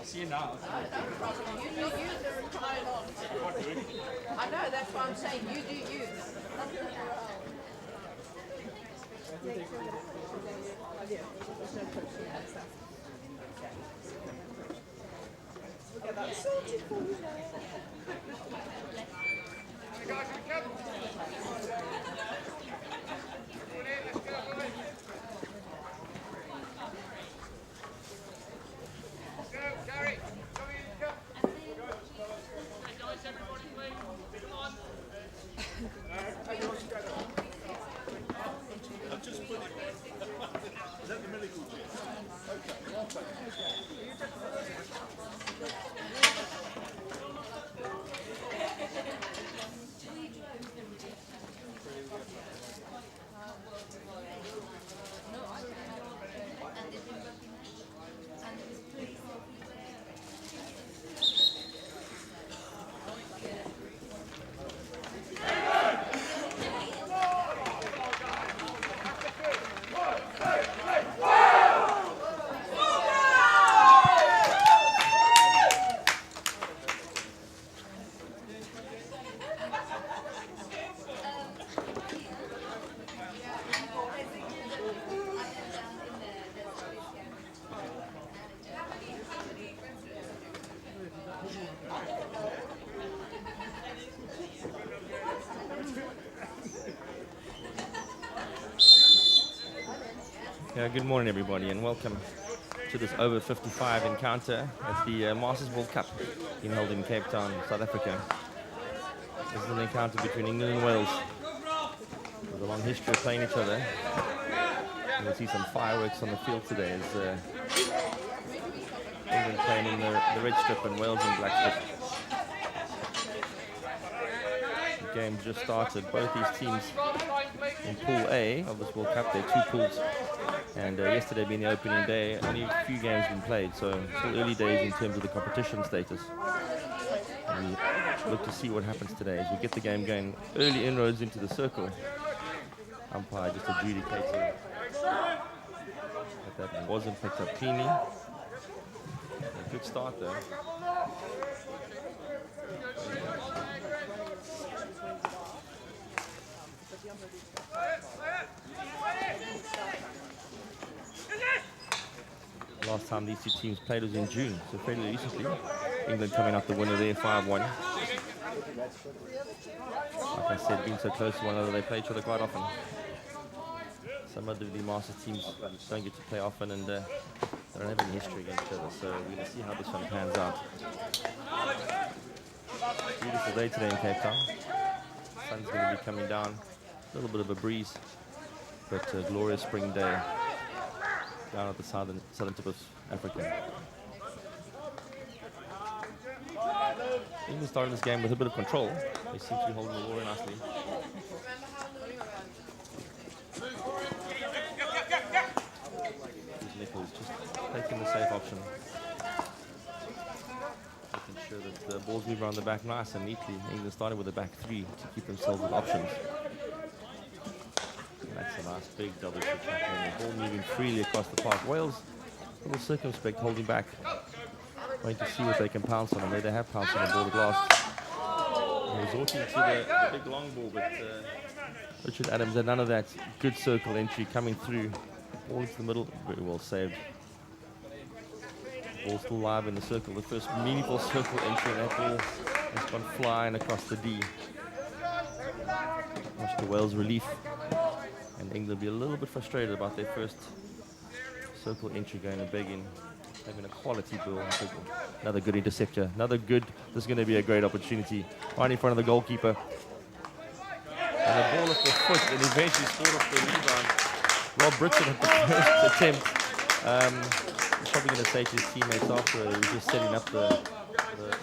See you now. You do you and try it on. I know, that's what I'm saying. You do you. We'll get that sorted for you now. Yeah, good morning, everybody, and welcome to this over 55 encounter at the Masters World Cup being held in Cape Town, South Africa. This is an encounter between England and Wales with a long history of playing each other. You'll see some fireworks on the field today as England playing in the red strip and Wales in black strip. The game just started. Both these teams in Pool A of this World Cup, there are two pools. And yesterday being the opening day, only a few games been played, so still early days in terms of the competition status. And we look to see what happens today as we get the game going. Early inroads into the circle. Umpire just adjudicating that wasn't picked up cleanly. A good start though. Last time these two teams played was in June, so fairly recently. England coming out the winner there, 5-1. Like I said, being so close to one another, they play each other quite often. Some of the Masters teams don't get to play often, and they don't have any history against each other, so we're going to see how this one pans out. Beautiful day today in Cape Town. Sun's going to be coming down, a little bit of a breeze, but a glorious spring day down at the southern tip of Africa. England started this game with a bit of control. They seem to be holding the ball very nicely. Nichols just taking the safe option. Making sure that the balls move around the back nice and neatly. England started with a back three to keep themselves with options. That's a nice big double switch happening. The ball moving freely across the park. Wales a little circumspect, holding back, waiting to see what they can pounce on. And there they have pounced on the ball at last. Resorting to the big long ball, but Richard Adams had none of that. Good circle entry coming through. Ball into the middle, very well saved. Ball still live in the circle. The first meaningful circle entry, and that ball has gone flying across the D. Much to Wales' relief. And England will be a little bit frustrated about their first circle entry going and begging, having a quality ball. Another good interceptor, another good, this is going to be a great opportunity. Right in front of the goalkeeper. And the ball off the foot and eventually scored off the rebound. Rob Britson at the first attempt. He's probably going to say to his teammates after he was just setting up the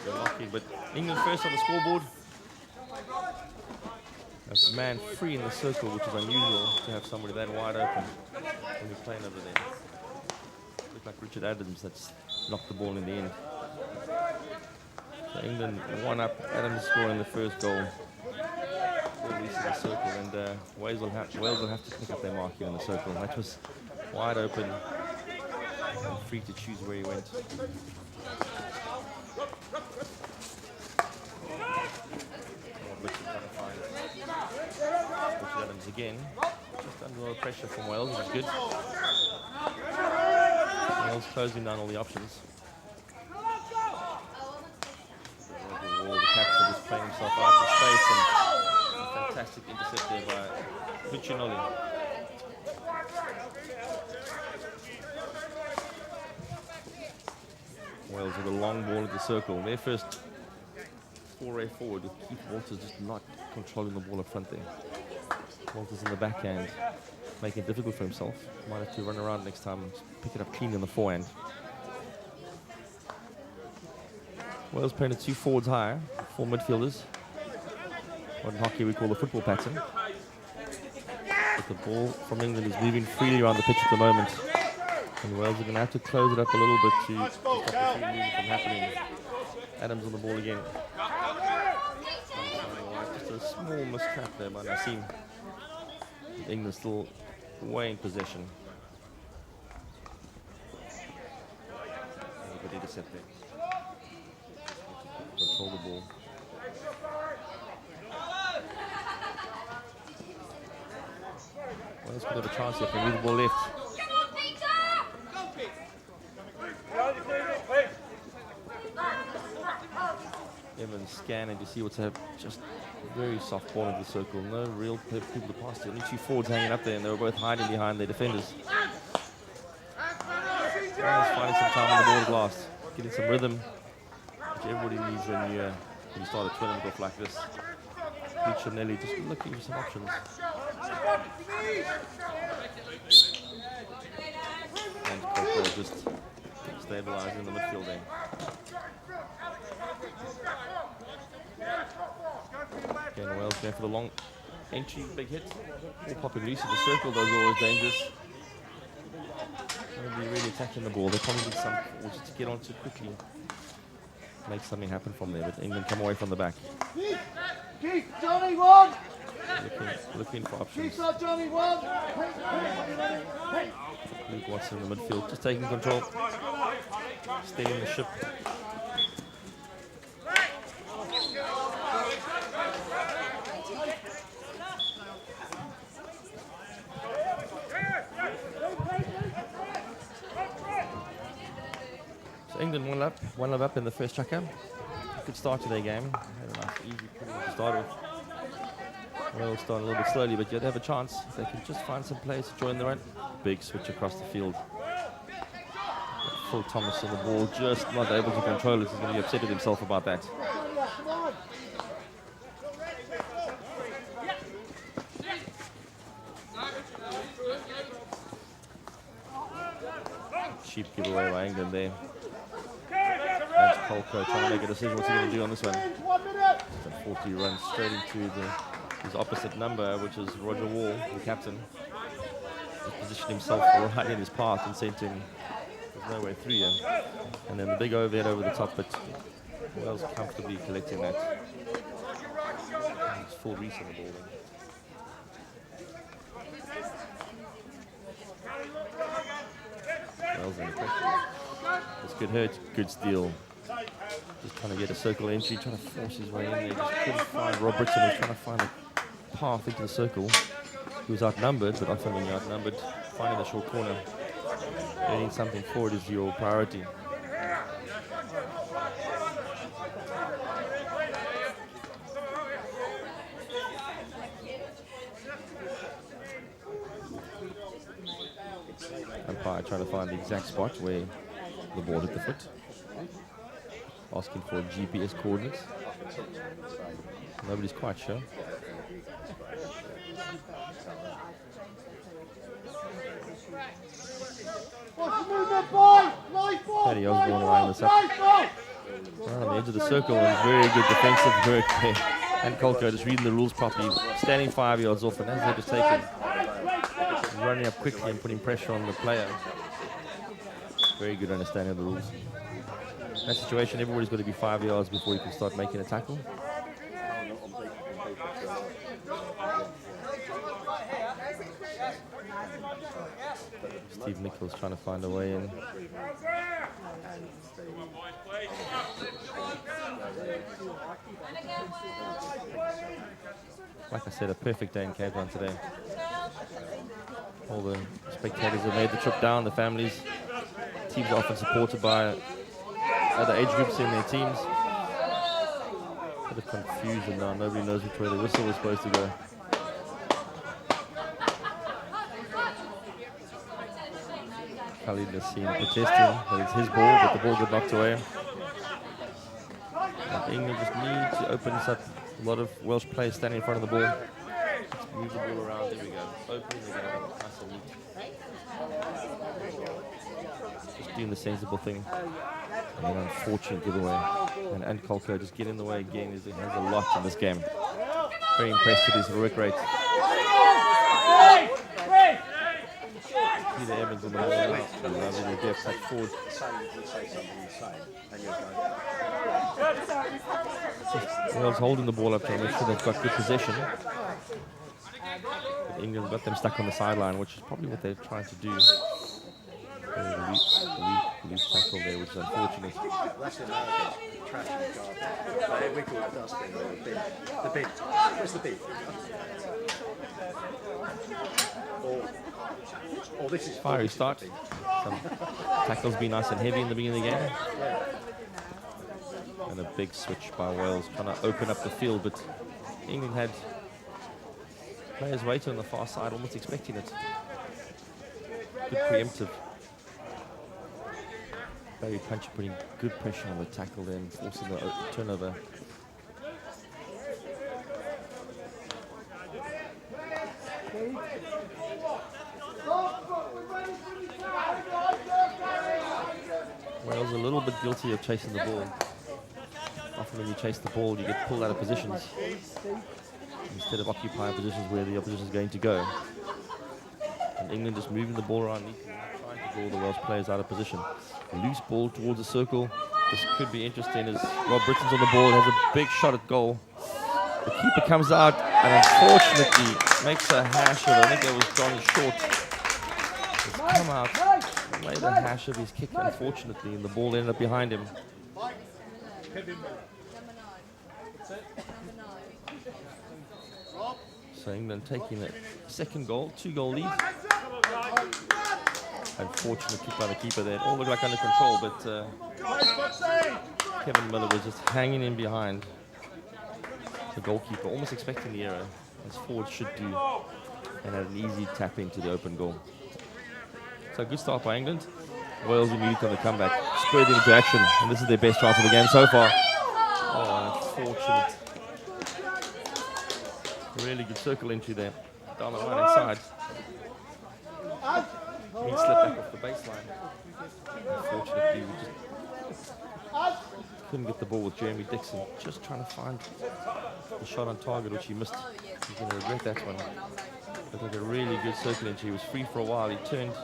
knocking. But England first on the scoreboard. A man free in the circle, which is unusual to have somebody that wide open when you're playing over there. Looked like Richard Adams that's knocked the ball in the end. So England 1-up, Adams scoring the first goal. In the circle, and Wales will have to pick up their mark here in the circle. That was wide open and free to choose where he went. Richard Adams again, just under a lot of pressure from Wales, which is good. Wales closing down all the options. The captain just playing himself out of space, and fantastic intercept there by Puccinelli. Wales with a long ball at the circle. Their first foray forward with Keith Walters just not controlling the ball up front there. Walters in the backhand, making it difficult for himself. Might have to run around next time and pick it up clean on the forehand. Wales playing at two forwards higher, four midfielders. What in hockey we call the football pattern. But the ball from England is moving freely around the pitch at the moment. And Wales are going to have to close it up a little bit to stop the free movement from happening. Adams on the ball again. Just a small mistrap there by Nassim. England still way in possession. Good intercept there. Control the ball. Wales could have a chance here if they move the ball left. Evans scanning to see what's happening. Just very soft ball into the circle. No real people to pass to. Only two forwards hanging up there, and they were both hiding behind their defenders. Wales finding some time on the board at last, getting some rhythm, which everybody needs when you start a tournament off like this. Peach and Nelly just looking for some options. And Coco just stabilizing in the midfield there. Again, Wales going for the long entry, big hit. All popping loose in the circle, those are always dangerous. Nobody really attacking the ball. They probably need some forwards to get onto quickly. Make something happen from there, but England come away from the back. Keep Johnny one! Looking for options. Keep Johnny one! Luke Watson in the midfield, just taking control. Steadying the ship. So England one love up in the first chucker. Good start to their game. Had a nice easy to start with. Wales start a little bit slowly, but yet they have a chance. If they can just find some players to join the run. Big switch across the field. Phil Thomas on the ball, just not able to control it. He's going to be upset with himself about that. Cheap giveaway by England there. And Colco trying to make a decision what's he going to do on this one. Just a 40 runs straight into his opposite number, which is Roger Wall, the captain. He's positioned himself right in his path and sent him. There's no way through here. And then the big overhead over the top, but Wales comfortably collecting that. It's full reach on the ball then. Wales in the pressure. This could hurt. Good steal. Just trying to get a circle entry, trying to force his way in there. Just couldn't find Robertson. Was trying to find a path into the circle. He was outnumbered, but often when you're outnumbered, finding the short corner, getting something forward is your priority. Umpire trying to find the exact spot where the ball hit the foot. Asking for GPS coordinates. Nobody's quite sure. Paddy Osborne lining this up. Right on the edge of the circle, and very good defensive work there. And Colco just reading the rules properly, standing 5 yards off, and as they're just taking, running up quickly and putting pressure on the player. Very good understanding of the rules. In that situation, everybody's got to be 5 yards before you can start making a tackle. Steve Nichols trying to find a way in. Like I said, a perfect day in Cape Town today. All the spectators have made the trip down, the families. Teams are often supported by other age groups in their teams. A bit of confusion now, nobody knows which way the whistle is supposed to go. Khalid Nassim protesting, but it's his ball, but the ball got knocked away. England just need to open this up. A lot of Welsh players standing in front of the ball. Let's move the ball around, there we go. Opening again, nice and neat. Just doing the sensible thing. And an unfortunate giveaway. And Colco just get in the way again. He has a lot in this game. Very impressed with his work rate. Peter Evans on the ball now. Loving the depth touch forward. Wales holding the ball up to make sure they've got good possession. But England got them stuck on the sideline, which is probably what they're trying to do. Loose tackle there, which is unfortunate. That's the trash card. We call it dustbin or the bin. The bin. Where's the bin? Or this is fiery start. Some tackles be nice and heavy in the beginning of the game. And a big switch by Wales, trying to open up the field, but England had players waiting on the far side, almost expecting it. Good preemptive. Barry Puncher putting good pressure on the tackle then, forcing the turnover. Wales a little bit guilty of chasing the ball. Often when you chase the ball, you get pulled out of positions instead of occupying positions where the opposition is going to go. And England just moving the ball around neatly, trying to draw the Welsh players out of position. A loose ball towards the circle. This could be interesting as Rob Britton's on the ball, has a big shot at goal. The keeper comes out and unfortunately makes a hash of it. I think that was John Short. He's come out, made a hash of his kick unfortunately, and the ball ended up behind him. So England taking a second goal, 2-goal lead. Unfortunate kick by the keeper there. It all looked like under control, but Kevin Miller was just hanging in behind the goalkeeper, almost expecting the error, as forwards should do, and had an easy tap into the open goal. So good start by England. Wales immediately on the comeback, spurred them into action, and this is their best chance of the game so far. Oh, unfortunate. Really good circle entry there, down the right hand side. He slipped back off the baseline. Unfortunately, we just couldn't get the ball with Jeremy Dixon. Just trying to find the shot on target, which he missed. He's going to regret that one. Looked like a really good circle entry. He was free for a while. He turned.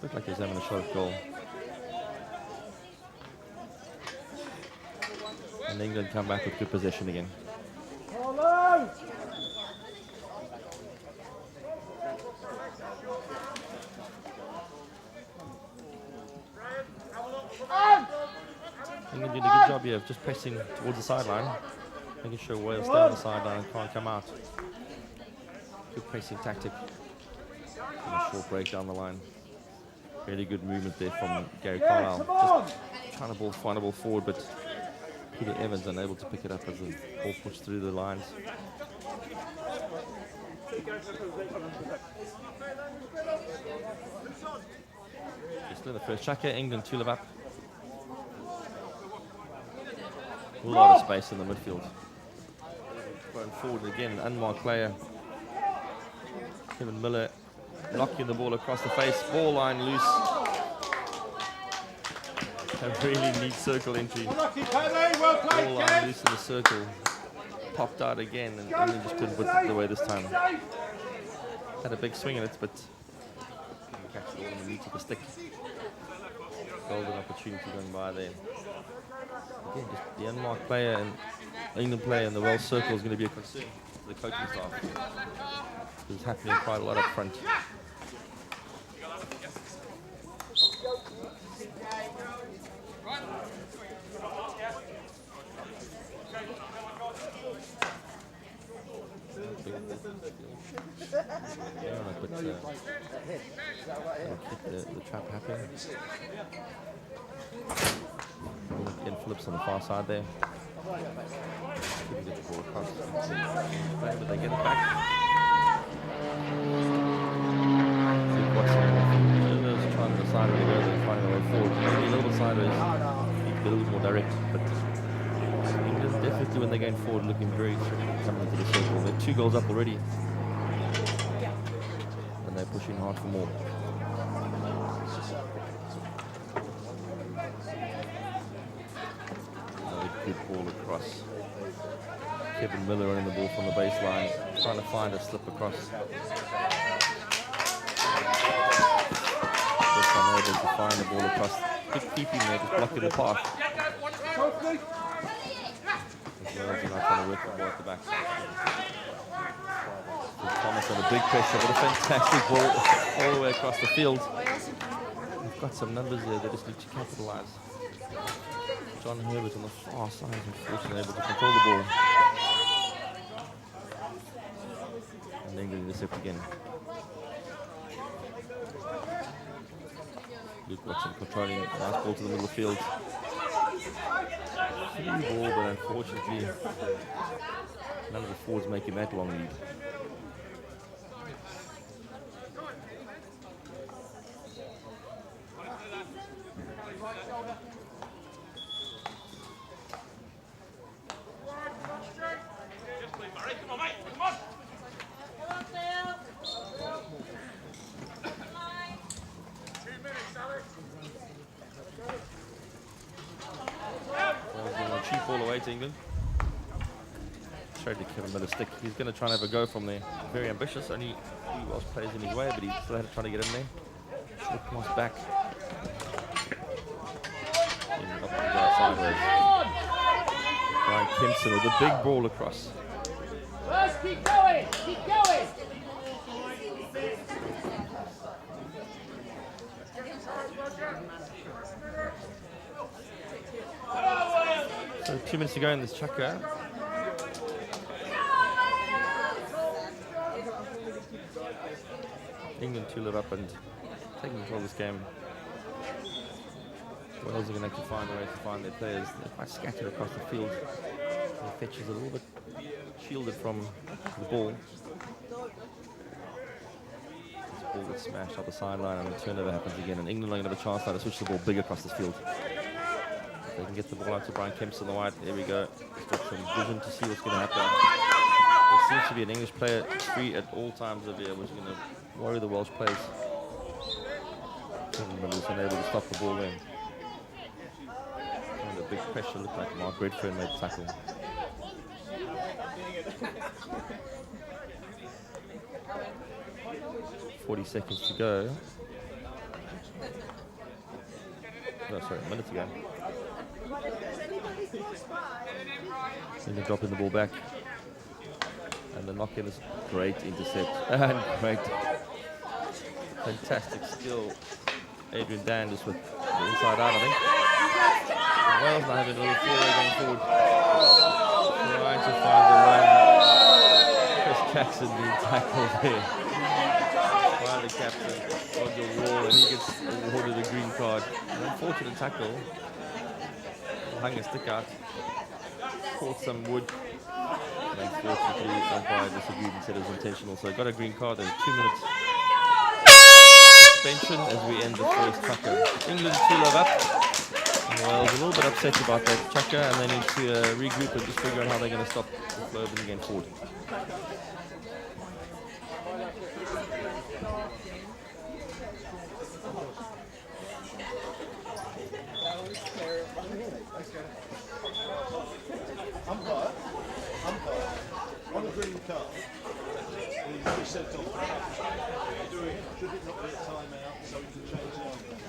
Looked like he was having a shot at goal. And England come back with good possession again. England did a good job here of just pressing towards the sideline, making sure Wales stay on the sideline and can't come out. Good pressing tactic. And a short break down the line. Really good movement there from Gary Carlisle. Just trying to find a ball forward, but Peter Evans unable to pick it up as the ball pushed through the lines. Still in the first checker, England 2-0 up. A lot of space in the midfield. Going forward again, an unmarked player. Kevin Miller knocking the ball across the face. Ball line loose. A really neat circle entry. Ball line loose in the circle. Popped out again, and England just couldn't put it away this time. Had a big swing in it, but couldn't catch the ball in the meat of the stick. Golden opportunity going by there. Again, just the unmarked player and England player in the Welsh circle is going to be a concern for the coaching staff. It's happening quite a lot up front. But keep the trap happening. Again, Phillips on the far side there. Couldn't get the ball across. But they get it back. Watson trying to decide where to go. They're finding a way forward. Maybe a little bit sideways. Need to be a little bit more direct. But England definitely, when they're going forward, looking very coming into the circle. They're 2 goals up already. And they're pushing hard for more. Good ball across. Kevin Miller running the ball from the baseline, trying to find a slip across. Just unable to find the ball across. Good keeping there, just blocking the path. As well as not trying to work the ball at the back. Thomas under big pressure, but a fantastic ball all the way across the field. We've got some numbers there that just need to capitalise. John Herbert on the far side, unfortunately able to control the ball. And England intercept again. Luke Watson controlling, nice ball to the middle of the field. Free ball, but unfortunately none of the forwards making that long lead. Cheap ball away to England. Tried to give him a stick. He's going to try and have a go from there. Very ambitious. Only 3 Welsh players in his way, but he still had to try to get in there. Short pass back. And up to the sideways. Brian Kempson with a big ball across. First, keep going. Keep going. So 2 minutes to go in this chucker. England 2 live up and taking control of this game. Wales are going to have to find a way to find their players. They're quite scattered across the field. Their fetch is a little bit shielded from the ball. This ball gets smashed up the sideline and the turnover happens again. And England are going to have a chance now to switch the ball big across this field. If they can get the ball out to Brian Kempson on the white. There we go. He's got some vision to see what's going to happen. There seems to be an English player free at all times over here, which is going to worry the Welsh players. But was unable to stop the ball then. And the big pressure looked like Mark Redfern made the tackle. .40 seconds to go. No, sorry, a minute to go. Then they're dropping the ball back. And the knock-in is great intercept. And great. Fantastic skill. Adrian Danders with the inside out, I think. And Wales now having a little foray going forward. Trying to find the run. Chris Jackson being tackled there by the captain, Roger Wall, and he gets awarded a green card. An unfortunate tackle. Hung a stick out. Caught some wood. And unfortunately, umpire disagreed and said it was intentional. So got a green card and 2 minutes suspension as we end the first chucker. England 2 love up. And Wales a little bit upset about that chucker, and they need to regroup and just figure out how they're going to stop the flow of the game forward. Umpire, on a green card, he said to should it not be a timeout so we can change the umpire?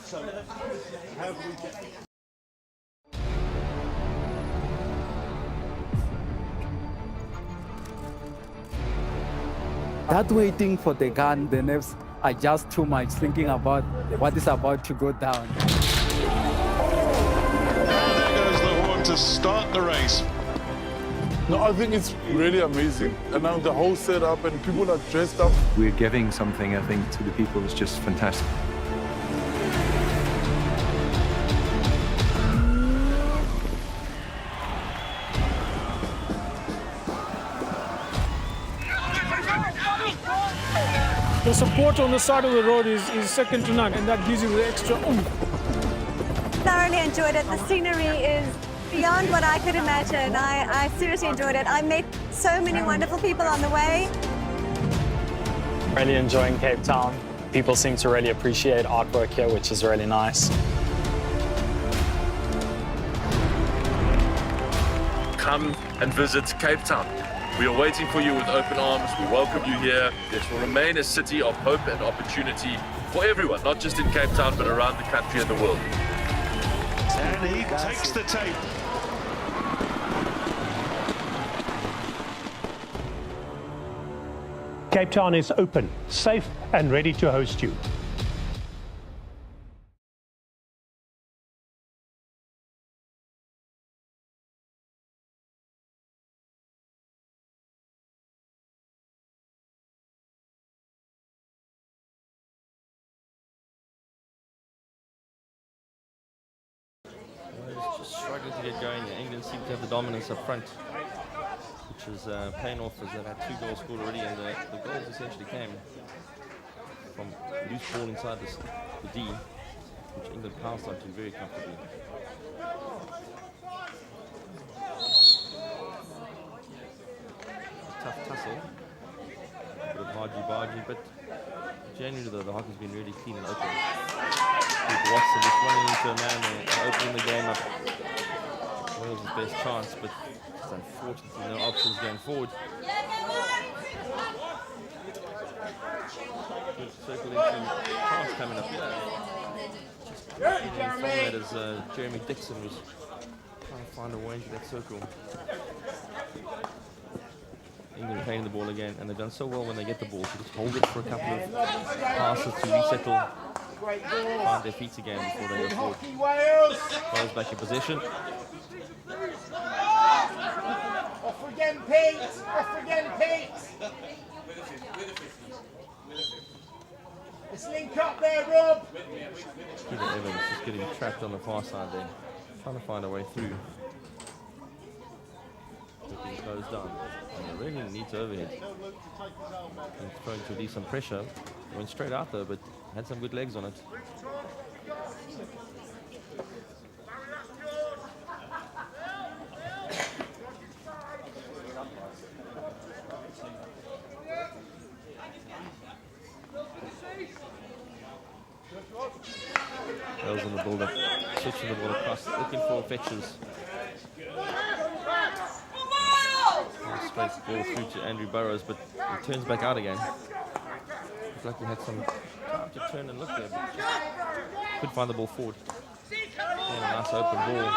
So, how do we get... That waiting for the gun, the nerves are just too much, thinking about what is about to go down. To start the race. No, I think it's really amazing. And now the whole setup and people are dressed up. We're giving something, I think, to the people. It's just fantastic. The support on the side of the road is second to none, and that gives you the extra oomph. Thoroughly enjoyed it. The scenery is beyond what I could imagine. I seriously enjoyed it. I met so many wonderful people on the way. Really enjoying Cape Town. People seem to really appreciate artwork here, which is really nice. Come and visit Cape Town. We are waiting for you with open arms. We welcome you here. This will remain a city of hope and opportunity for everyone, not just in Cape Town, but around the country and the world. And he takes the tape. Cape Town is open, safe and ready to host you. Just struggling to get going. England seem to have the dominance up front, which is paying off as they've had 2 goals scored already, and the goals essentially came from loose ball inside the D. which England passed onto very comfortably. Tough tussle, a bit of argy-bargy, but generally the hockey's been really clean and open. Watson just running into a man and opening the game up. Wales' best chance, but it's unfortunately no options going forward. Good circulating chance coming up here. That as Jeremy Dixon was trying to find a way into that circle. England playing the ball again, and they've done so well when they get the ball to just hold it for a couple of passes to resettle, find their feet again before they go forward. Wales back in possession. Off again, Pete! Off again, Pete! Let's link up there, Rob! Peter Evans just getting trapped on the far side there, trying to find a way through. Being closed down. And they really needs overhead. And trying to release some pressure. Went straight out there, but had some good legs on it. Wales on the build-up, switching the ball across, looking for fetches. Straight ball through to Andrew Burrows, but he turns back out again. Looks like he had some time to turn and look there, but just couldn't find the ball forward. And a nice open ball.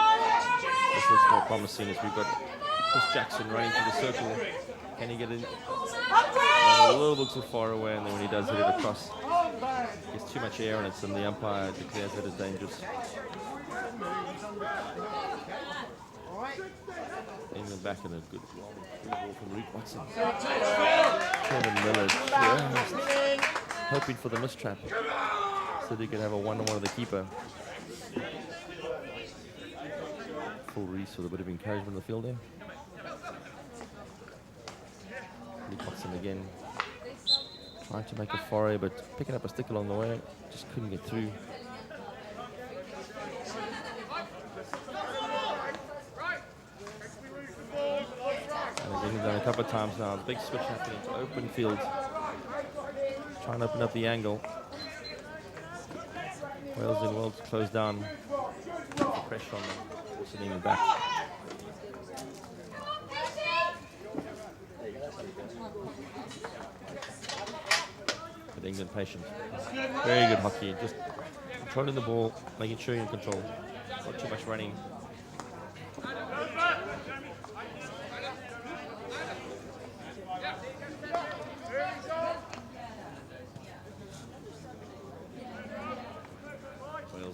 This looks more promising as we've got Chris Jackson running through the circle. Can he get in? A little bit too far away, and then when he does hit it across, gets too much air on it, and the umpire declares it as dangerous. England back in a good ball from Luke Watson. Kevin Miller just hoping for the mistrap so they could have a one-on-one with the keeper. Full Reese with a bit of encouragement in the field there. Luke Watson again trying to make a foray, but picking up a stick along the way, just couldn't get through. We've done a couple of times now. Big switch happening to open field. Trying to open up the angle. Wales in well to close down. Pressure on them. Sitting in the back. But England patient. Very good hockey. Just controlling the ball, making sure you're in control. Not too much running.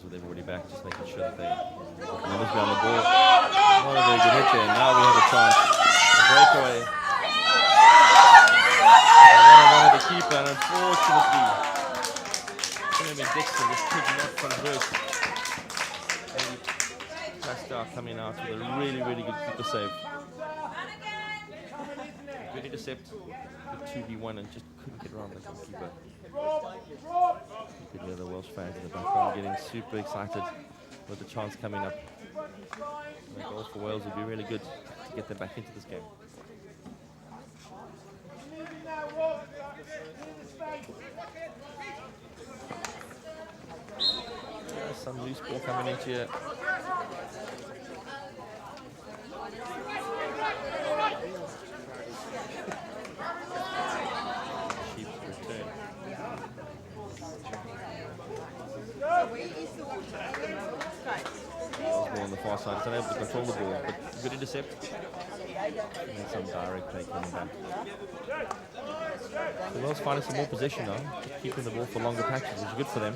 With everybody back, just making sure that they numbers around the ball. Not a very good hit there. Now we have a chance. A breakaway. One of the keeper, and unfortunately, Jeremy Dixon just could not convert. And Pascal coming out with a really, really good keeper save. Good intercept. Good 2v1 and just couldn't get around the goalkeeper. You could hear the Welsh fans in the background getting super excited with the chance coming up. A goal for Wales would be really good to get them back into this game. Some loose ball coming into here. Ball on the far side, it's unable to control the ball, but good intercept. And then some direct play coming back. The Wales finding some more possession now, keeping the ball for longer patches, which is good for them.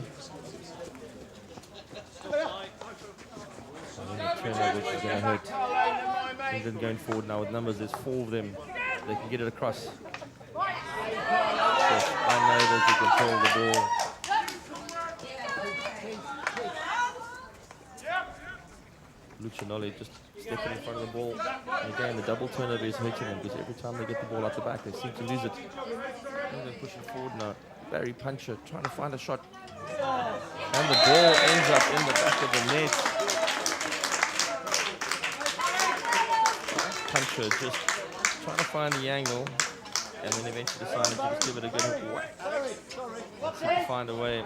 And then the turnover, which is going to hurt England going forward now with numbers. There's 4 of them. They can get it across. Just unable to control the ball. Lucianoli just stepping in front of the ball. And again, the double turnover is hurting them because every time they get the ball out the back, they seem to lose it. And they're pushing forward now. Barry Puncher trying to find a shot. And the ball ends up in the back of the net. Puncher just trying to find the angle, and then eventually deciding to just give it a good whack. Let's see if we find a way.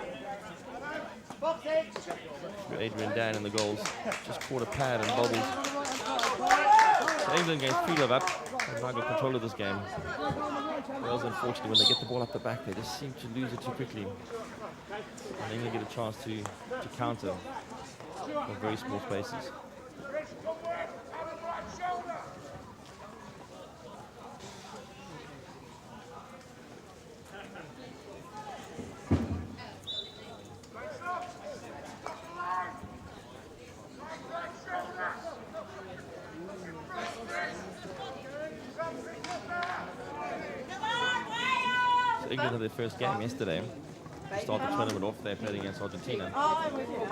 Adrian Dan in the goals. Just caught a pad and bobbled. So England gains 3-love up. They've now got control of this game. Wales, unfortunately, when they get the ball up the back, they just seem to lose it too quickly. And England get a chance to counter from very small spaces. England had their first game yesterday. To start the tournament off, they played against Argentina.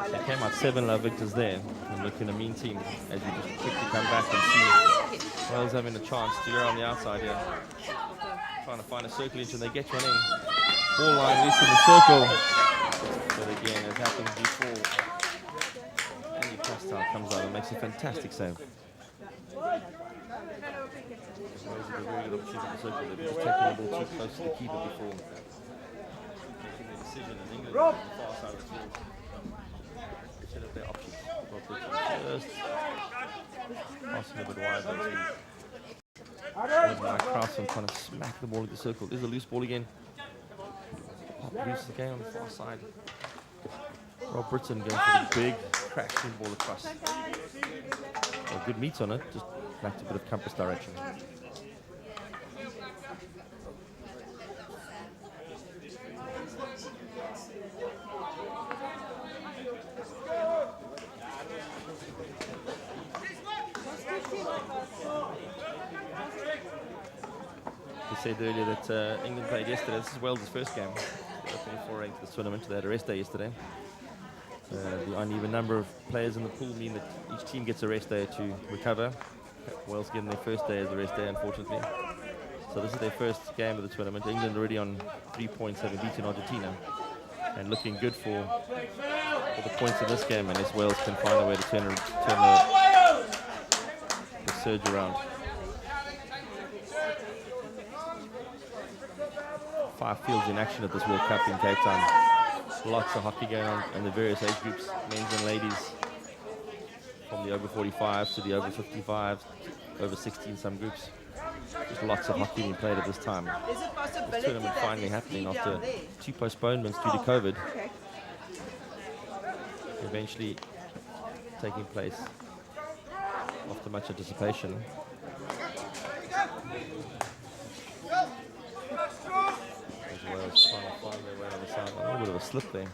They came out 7-love victors there, and looking a mean team as you just quickly come back and see Wales having a chance to go on the outside here. Trying to find a circle inch, and they get one in. Ball line loose in the circle. But again, as happened before, Andy Pastel comes out and makes a fantastic save. Wales have a very good opportunity in the circle. They've just taken the ball too close to the keeper before making the decision, and England on the far side of the field set up their options. Just passing a bit wide. Mike Craftsman trying to smack the ball in the circle. There's a loose ball again. Pop loose again on the far side. Rob Britton going for the big crashing ball across. Well, good meat on it, just lacked a bit of compass direction. We said earlier that England played yesterday. This is Wales' first game. They're opening foray into this tournament. They had a rest day yesterday. The uneven number of players in the pool mean that each team gets a rest day to recover. Wales getting their first day as a rest day, unfortunately. So this is their first game of the tournament. England already on 3 points, having beaten Argentina, and looking good for the points in this game, unless Wales can find a way to turn the surge around. 5 fields in action at this World Cup in Cape Town. Lots of hockey going on in the various age groups, men's and ladies, from the over 45s to the over 55s, over 16 some groups. Just lots of hockey being played at this time. This tournament finally happening after 2 postponements due to COVID. Eventually taking place after much anticipation. Wales trying to find their way on the side. A little bit of a slip there.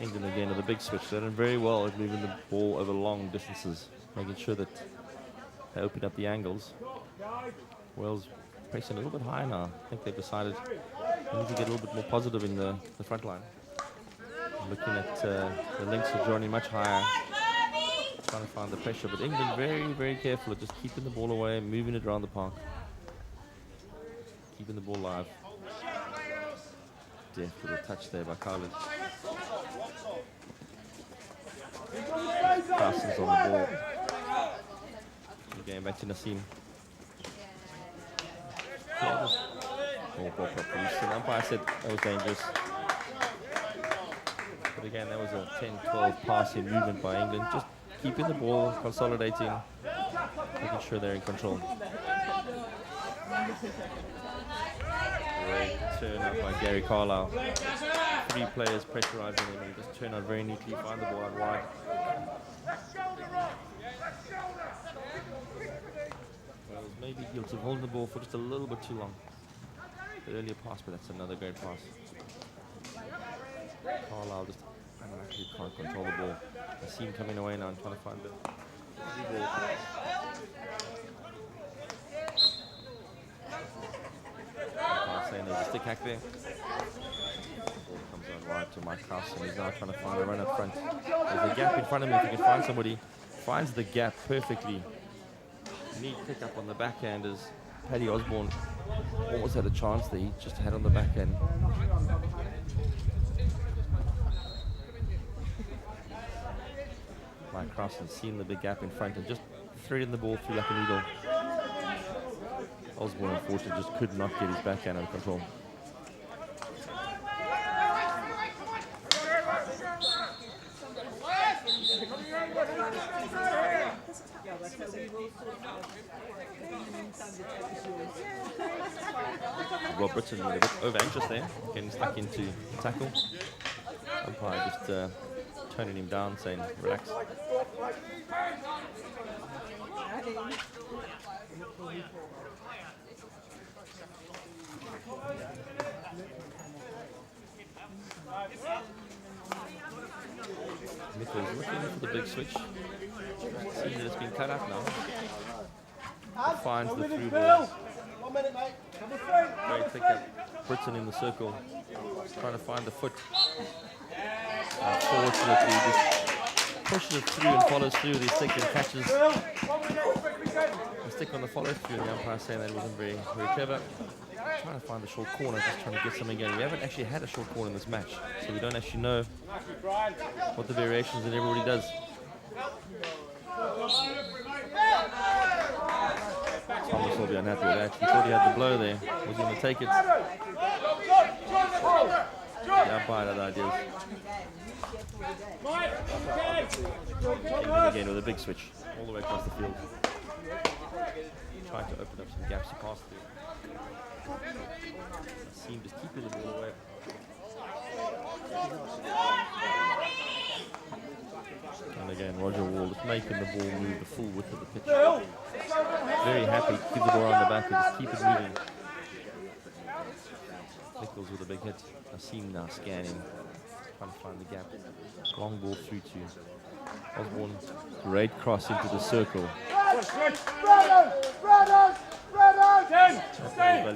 England again with a big switch. They're doing very well at moving the ball over long distances, making sure that they open up the angles. Wales pressing a little bit high now. I think they've decided they need to get a little bit more positive in the front line. Looking at the links are joining much higher, trying to find the pressure. But England very, very careful at just keeping the ball away, moving it around the park, keeping the ball live. Deft little touch there by Khalid. Parsons on the ball. Again, back to Nassim. The umpire said that was dangerous. But again, that was a 10-12 passing movement by England. Just keeping the ball, consolidating, making sure they're in control. Great turn out by Gary Carlisle. 3 players pressurizing him, and just turn out very neatly, find the ball out wide. Well, maybe guilty of holding the ball for just a little bit too long. The earlier pass, but that's another great pass. Carlisle just actually can't control the ball. I see him coming away now and trying to find the ball. Saying there's a stick hack there. Ball comes out wide to Mike Krause, and he's now trying to find a run up front. There's a gap in front of him. If he can find somebody, finds the gap perfectly. Neat pick up on the backhand as Paddy Osborne almost had a chance there. He just had on the backhand. Mike Krause has seen the big gap in front and just threading the ball through like a needle. Osborne unfortunately just could not get his backhand under control. Rob Britton a bit over anxious there, getting stuck into the tackle. Umpire just toning him down, saying relax. Nichols looking for the big switch. See that it's been cut up now. Finds the through ball. Great pick up. Britton in the circle. Trying to find the foot. Fortunately, just pushes it through and follows through with his stick and catches the stick on the follow through. And the umpire saying that wasn't very clever. Trying to find the short corner, just trying to get something going. We haven't actually had a short corner in this match, so we don't actually know what the variations that everybody does. Thomas will be unhappy with that. He thought he had the blow there. Was he going to take it? The umpire had ideas. Again with a big switch all the way across the field. Trying to open up some gaps to pass through. Seem just keeping the ball away. And again, Roger Wall is making the ball move the full width of the pitch. Very happy to keep the ball on the back and just keep it moving. Nichols with a big hit. Nassim now scanning, trying to find the gap. Long ball through to Osborne. Great cross into the circle.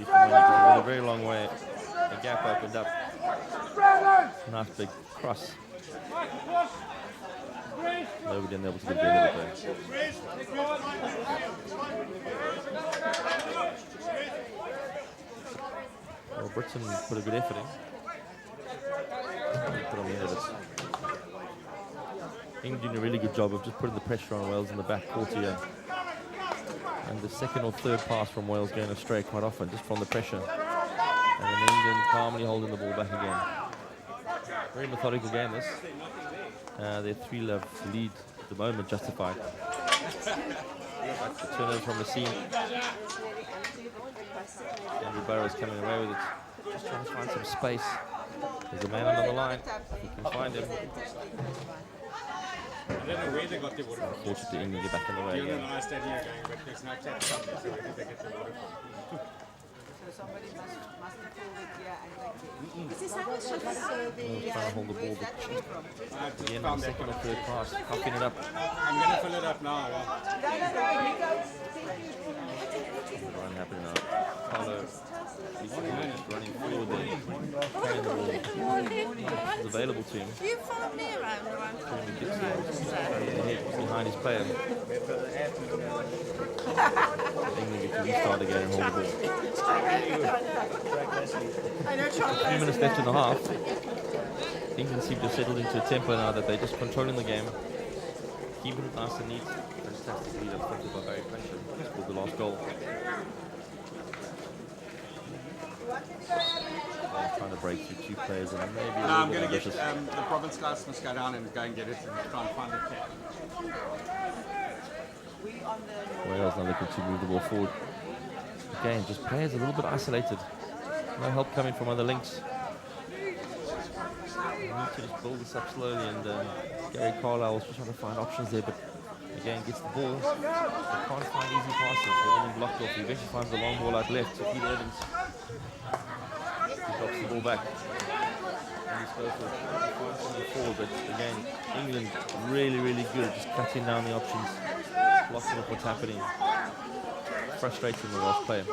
A very long way. The gap opened up. Nice big cross. Nobody able to get the end of it there. Well, Britton put a good effort in. Put on the end of it. England doing a really good job of just putting the pressure on Wales in the back court here. And the second or third pass from Wales going astray quite often, just from the pressure. And then England calmly holding the ball back again. Very methodical game this. Their 3-love lead at the moment justified. That's the turnover from the scene. Andrew Burrows coming away with it. Just trying to find some space. There's a man on the line. If you can find him. Unfortunately, England get back in the way again. Trying to hold the ball, but again, the second or third pass, puffing it up. I'm going to fill it up now. Run happening now. Carlo, he's running forward there, carrying the ball. It's available to him. You follow me around. Behind his player. England get to restart again and hold the ball. 3 minutes left in the half. England seem to have settled into a tempo now that they're just controlling the game, keeping it nice and neat. Fantastic lead up front by Barry Crenshaw. Scored the last goal. Trying to break through two players and maybe I'm going to get the province guys must go down and go and get it and try and find it. Wales now looking to move the ball forward. Again, just players a little bit isolated. No help coming from other links. We need to just build this up slowly, and Gary Carlisle was just trying to find options there, but again gets the ball. They can't find easy passes. They're getting blocked off. He eventually finds the long ball out left to Peter Evans. He drops the ball back. And he's go for it. Forward, but again, England really good at just cutting down the options, blocking up what's happening. Frustrating the Welsh player.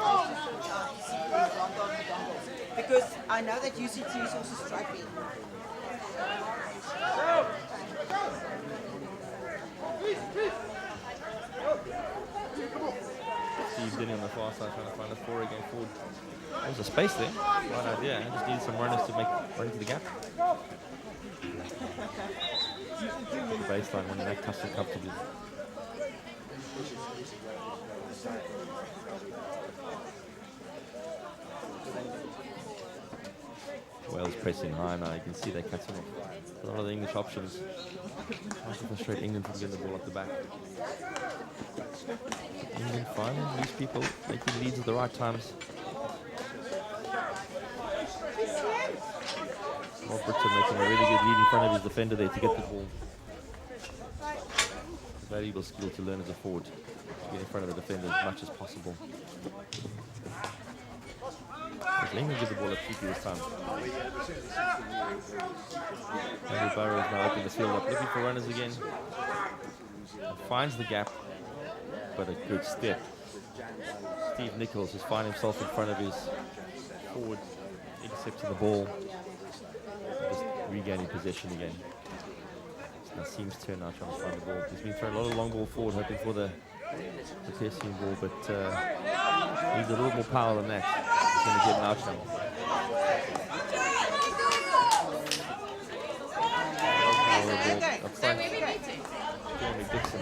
Because I know that UCT is also struggling. Steve Denny on the far side trying to find a 4 again forward. There's a space there. Right idea. I just needed some runners to make run into the gap. Baseline when that touches comfortably. Wales pressing high now. You can see they're cutting off a lot of the English options. Trying to frustrate England from getting the ball up the back. England finding these people making leads at the right times. Rob Britton making a really good lead in front of his defender there to get the ball. A valuable skill to learn as a forward, to get in front of the defender as much as possible. As England get the ball at Cheeky this time. Andrew Burrows now opening the field up, looking for runners again. Finds the gap, but a good step. Steve Nichols has found himself in front of his forward, intercepting the ball. Just regaining possession again. It's Nassim's turn now trying to find the ball. He's been throwing a lot of long ball forward, hoping for the piercing ball, but needs a little more power than that. He's going to get an out now. Up front, Jeremy Dixon.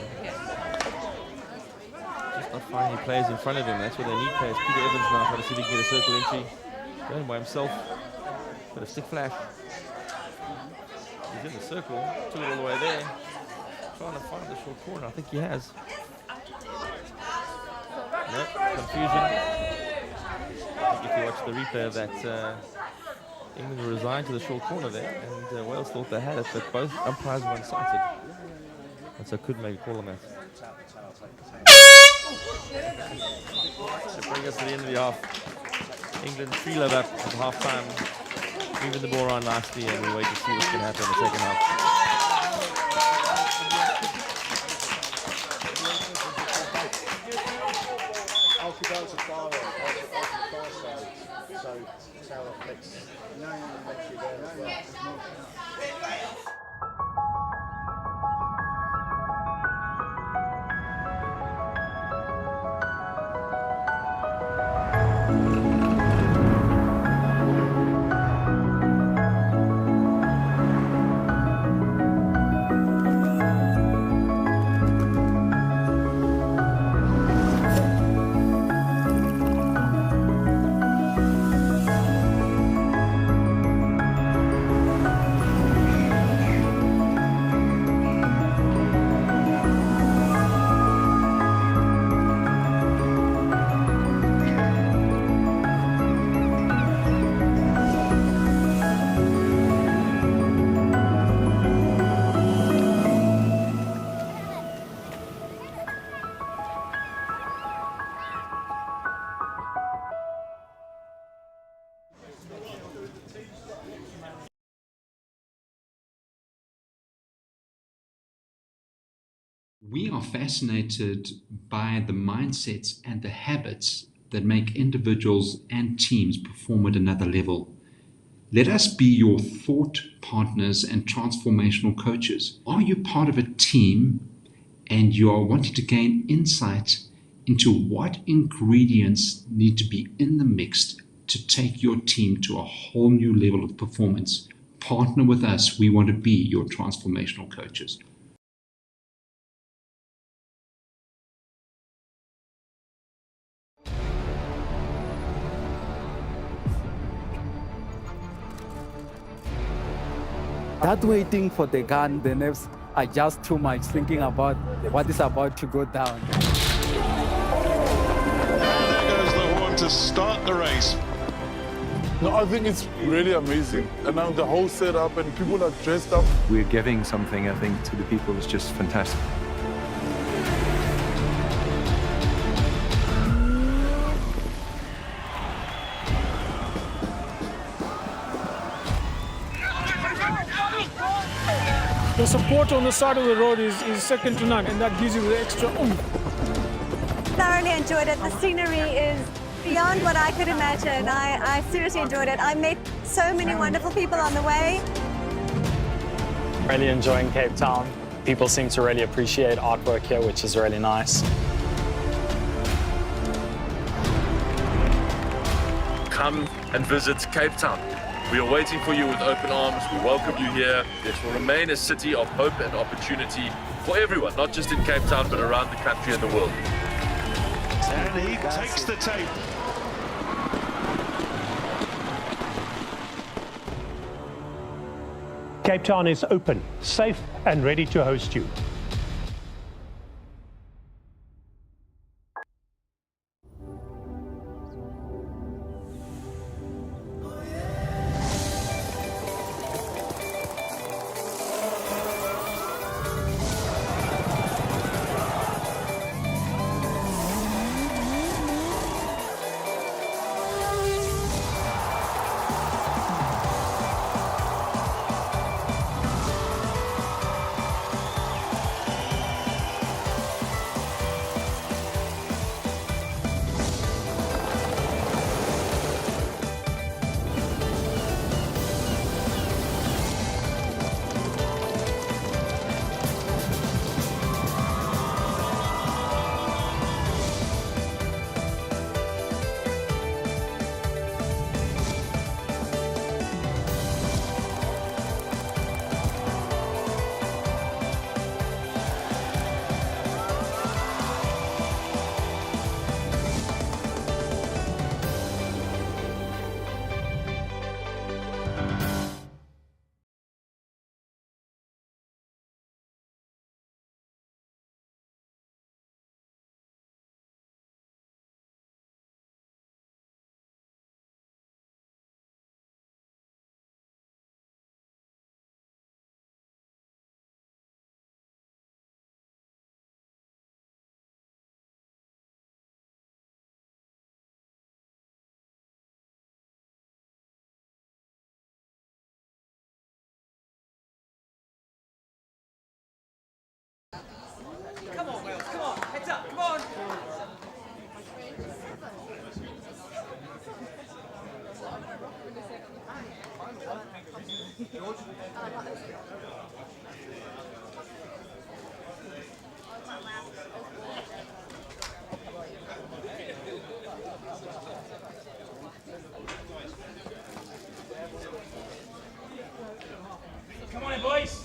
Just not finding players in front of him. That's where they need players. Peter Evans now trying to see if he can get a circle entry. Going by himself. Bit of stick flash. He's in the circle. Took it all the way there. Trying to find the short corner. I think he has. No, confusion. I think if you watch the replay of that, England were resigned to the short corner there, and Wales thought they had it, but both umpires were unsighted, and so couldn't make a call on that. So bring us to the end of the half. England 3-love up at half-time, moving the ball around nicely, and we wait to see what's going to happen in the second half. We are fascinated by the mindsets and the habits that make individuals and teams perform at another level. Let us be your thought partners and transformational coaches. Are you part of a team and you are wanting to gain insight into what ingredients need to be in the mix to take your team to a whole new level of performance? Partner with us. We want to be your transformational coaches. That waiting for the gun, the nerves are just too much, thinking about what is about to go down. There goes the horn to start the race. No, I think it's really amazing. And now the whole setup and people are dressed up. We're giving something, I think, to the people that's just fantastic. The support on the side of the road is second to none, and that gives you the extra oomph. Thoroughly enjoyed it. The scenery is beyond what I could imagine. I seriously enjoyed it. I met so many wonderful people on the way. Really enjoying Cape Town. People seem to really appreciate artwork here, which is really nice. Come and visit Cape Town. We are waiting for you with open arms. We welcome you here. This will remain a city of hope and opportunity for everyone, not just in Cape Town, but around the country and the world. And he takes the tape. Cape Town is open, safe, and ready to host you. Come on, Wales, come on. Heads up, come on. Come on, boys.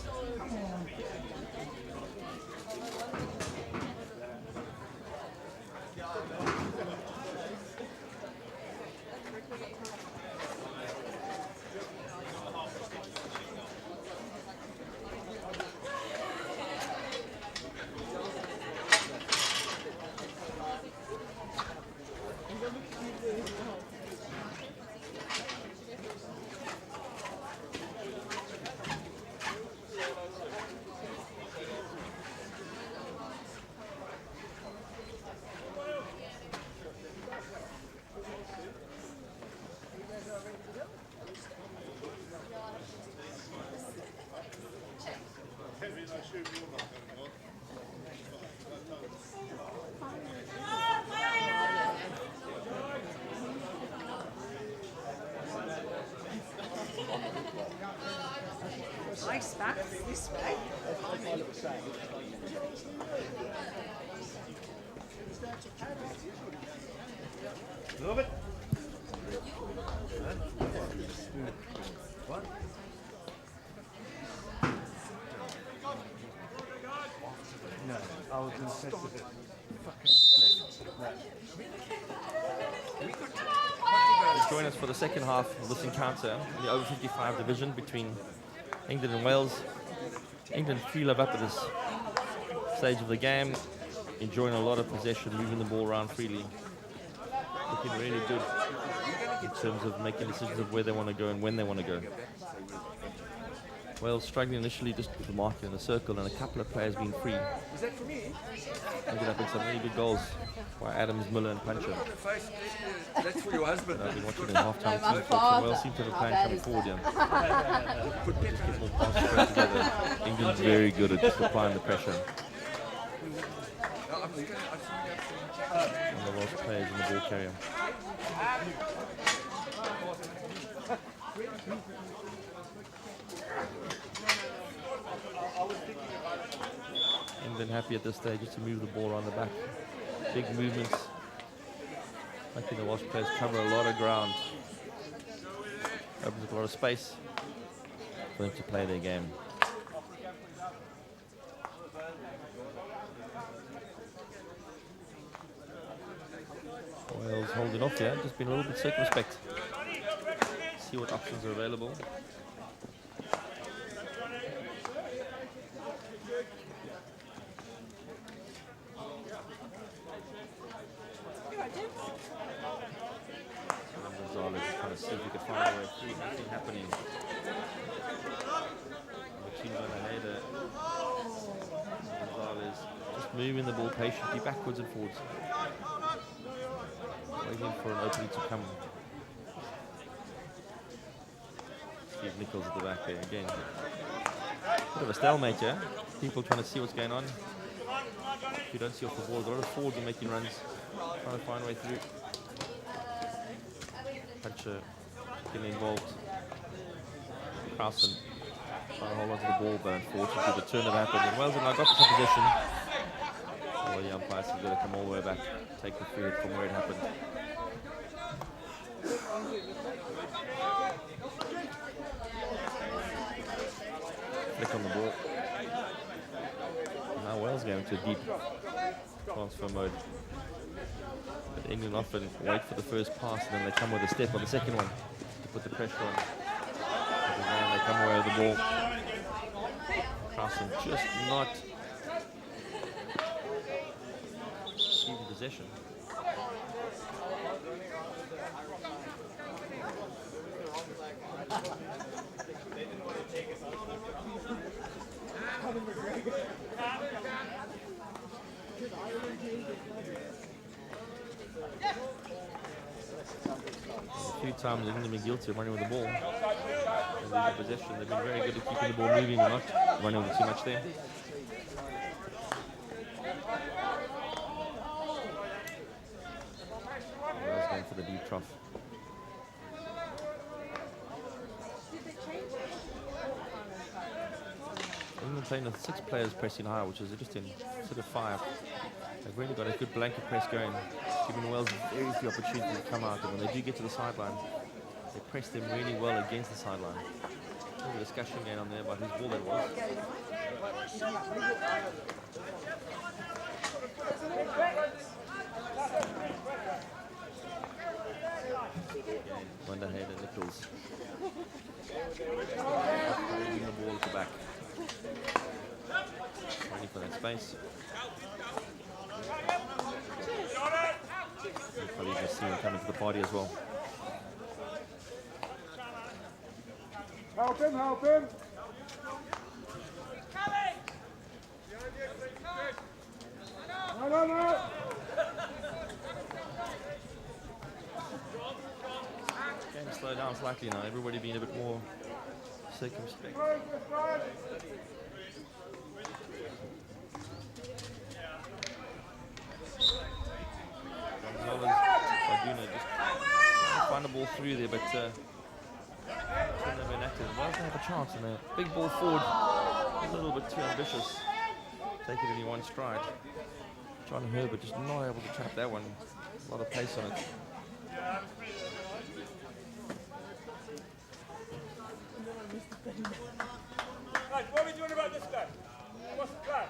Nice back this way. Love it. What? No, I was impressed with it. Fucking Please join us for the second half of this encounter in the O55 division between England and Wales. England feel up at this stage of the game, enjoying a lot of possession, moving the ball around freely. Looking really good in terms of making decisions of where they want to go and when they want to go. Wales struggling initially just with the marker in the circle and a couple of players being free. Is that for me? Ended up in some really good goals by Adams, Miller and Puncher. That's for your husband. I've been watching in half-time team talk, Wales seem to have a plan coming forward here. Just get more passes spread together. England's very good at just applying the pressure. And the Welsh players in the ball carrier. England happy at this stage just to move the ball around the back. Big movements. Making the Welsh players cover a lot of ground. Opens up a lot of space for them to play their game. Wales holding off here, just been a little bit circumspect. See what options are available. Gonzalez is trying to see if he can find a way through. Nothing happening. Gonzalez just moving the ball patiently backwards and forwards. Waiting for an opening to come. Steve Nichols at the back there again. Bit of a stalemate here. People trying to see what's going on. If you don't see off the ball, a lot of forwards are making runs, trying to find a way through. Puncher getting involved. Carson trying to hold on to the ball, but unfortunately the turn have happened. And Wales have now got some possession. Well, the umpires have got to come all the way back, take the field from where it happened. Flick on the ball. Now Wales going to a deep transfer mode. But England often wait for the first pass and then they come with a step on the second one to put the pressure on. And then they come away with the ball. Carson just not keeping possession. A few times they've been guilty of running with the ball and losing possession. They've been very good at keeping the ball moving and not running with too much there. Wales going for the deep trough. England playing with 6 players pressing high, which is interesting. Instead of 5. They've really got a good blanket press going, giving Wales very few opportunities to come out. And when they do get to the sideline, they press them really well against the sideline. There's a discussion going on there about whose ball that was. Wonderhead and Nichols. Bringing the ball at the back. Waiting for that space. Probably just see him coming to the party as well. Help him, help him! No. Game slow down slightly now. Everybody being a bit more circumspect. Just find the ball through there, but they've been active. Wales don't have a chance in there. Big ball forward, a little bit too ambitious. Take it in one stride. John Herbert just not able to trap that one. A lot of pace on it. Right, what are we doing about this guy? What's the plan?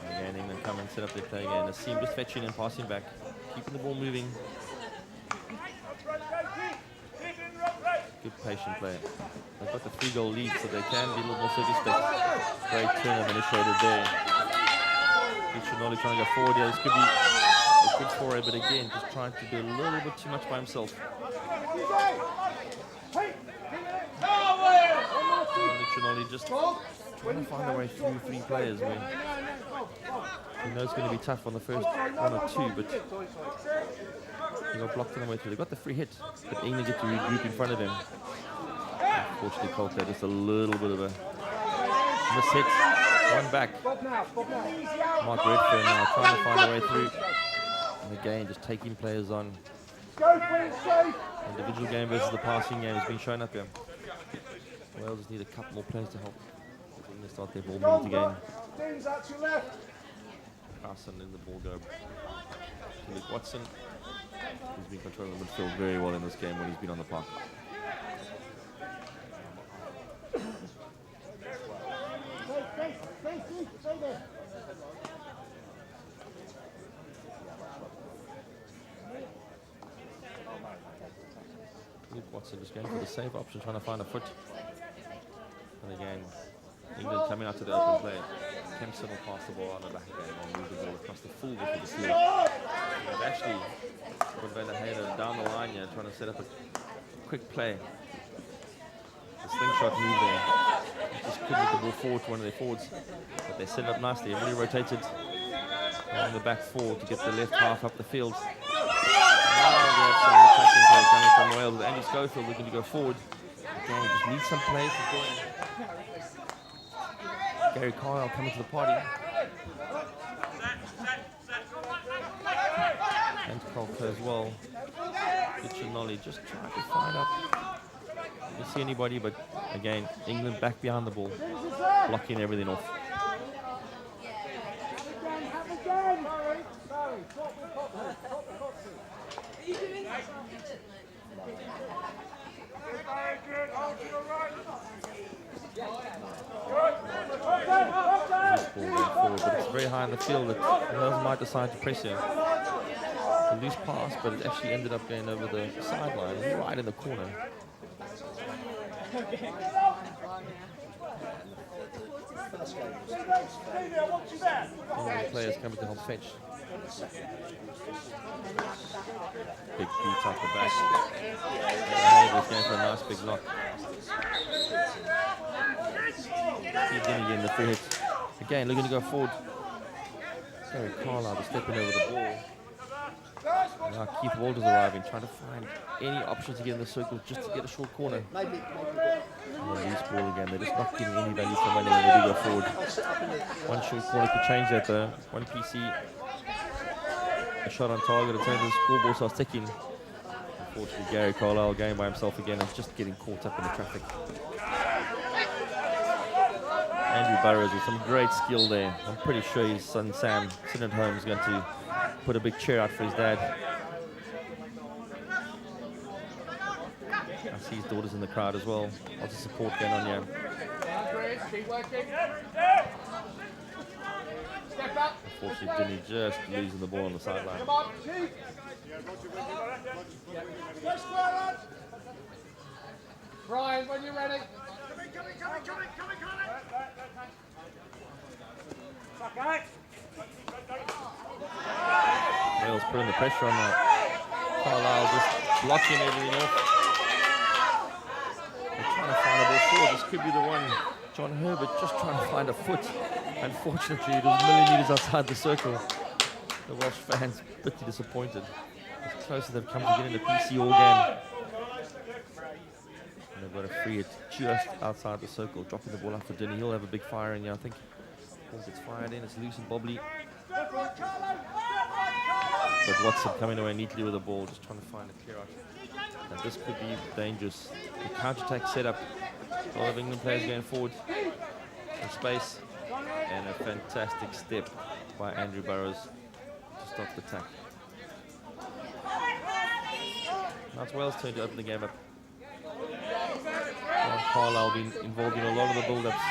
Again, England come and set up their play again. The seam just fetching and passing back, keeping the ball moving. Good patient play. They've got the 3-goal lead, so they can be a little more circumspect. Great turn of initiated there. Richard trying to go forward here. This could be a good foray, but again, just trying to do a little bit too much by himself. Richard just trying to find a way through 3 players where he knows it's going to be tough on the first 1 or 2, but he got blocked on the way through. They got the free hit, but England get to regroup in front of him. Unfortunately, Coulter just a little bit of a mishit. One back. Mark Redfern now trying to find a way through. And again, just taking players on. Individual game versus the passing game has been shown up here. Wales just need a couple more players to help. They're going to start their ball movement again. Carson in the ball go to Luke Watson. He's been controlling the midfield very well in this game when he's been on the park. Luke Watson just going for the safe option, trying to find a foot. And again, England coming out to the open play. Kempson will pass the ball on the back again and move the ball across the full width of the field. They've actually put Van der Heijden down the line here, trying to set up a quick play. The slingshot move there. Just couldn't get the ball forward to one of their forwards. But they set it up nicely. Everybody rotated along the back four to get the left half up the field. Now we have some attacking play coming from Wales with Andy Schofield looking to go forward. Again, just need some play to go in. Gary Kyle coming to the party. And Colco as well. Nolly just trying to find up. You can see anybody, but again, England back behind the ball, blocking everything off. Forward, but it's very high in the field that Wales might decide to press him. A loose pass, but it actually ended up going over the sideline, right in the corner. And the players coming to help fetch. Big beat up the back. Hayes going for a nice big knock. He's going to get in the free hit. Again, looking to go forward. Gary Carlisle just stepping over the ball. Now Keith Walter's arriving, trying to find any options to get in the circle just to get a short corner. And loose ball again. They're just not getting any value for money when they do go forward. One short corner could change that though. One PC. A shot on target. It turns the scoreboard starts ticking. Unfortunately, Gary Carlisle going by himself again and just getting caught up in the traffic. Andrew Burrows with some great skill there. I'm pretty sure his son Sam, sitting at home, is going to put a big cheer out for his dad. I see his daughter's in the crowd as well. Lots of support going on here. Unfortunately, Dinny just losing the ball on the sideline. Brian, when you're ready. Wales putting the pressure on that. Carlisle just blocking everything off. They're trying to find a ball forward. This could be the one. John Herbert just trying to find a foot. Unfortunately, it was millimeters outside the circle. The Welsh fans bitterly disappointed. As close as they've come to getting the PC all game. And they've got a free hit just outside the circle, dropping the ball up for Dinny. He'll have a big fire in here, I think. Once it's fired in, it's loose and bobbly. But Watson coming away neatly with the ball, just trying to find a clear out. And this could be dangerous. The counter-attack setup. A lot of England players going forward in space. And a fantastic step by Andrew Burrows to stop the attack. Now it's Wales' turn to open the game up. Carlisle been involved in a lot of the build-ups.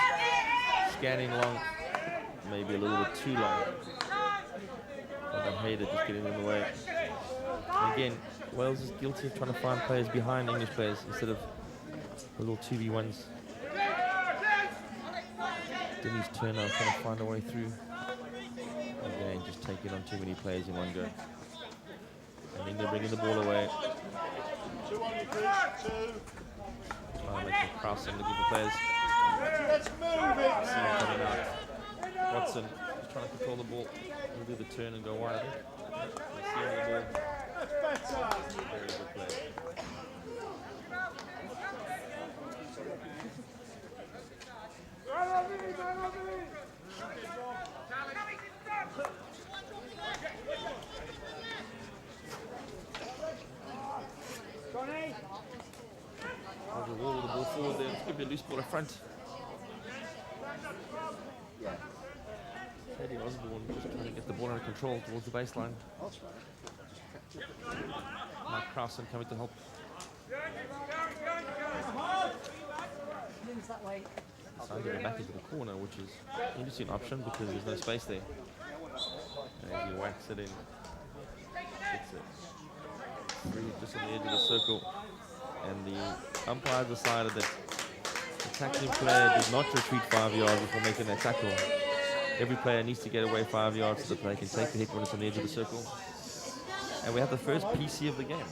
Scanning long. Maybe a little bit too long. But I hate it just getting in the way. And again, Wales is guilty of trying to find players behind English players instead of the little 2v1s. Dinny's turn now, trying to find a way through. Again, just taking on too many players in one go. And England bringing the ball away. Trying to make some crossing, looking for players. Let's move it. See him coming out. Watson just trying to control the ball. He'll do the turn and go wide, I think. Let's see him on the ball. Very good play. The wall with the ball forward there. It's going to be a loose ball up front. Eddie Osborne just trying to get the ball under control towards the baseline. Mike Crowson coming to help. Trying to get back into the corner, which is an interesting option because there's no space there. And he whacks it in. Gets it. Really just on the edge of the circle. And the umpire decided that the tackling player did not retreat 5 yards before making that tackle. Every player needs to get away 5 yards so that they can take the hit when it's on the edge of the circle. And we have the first PC of the game.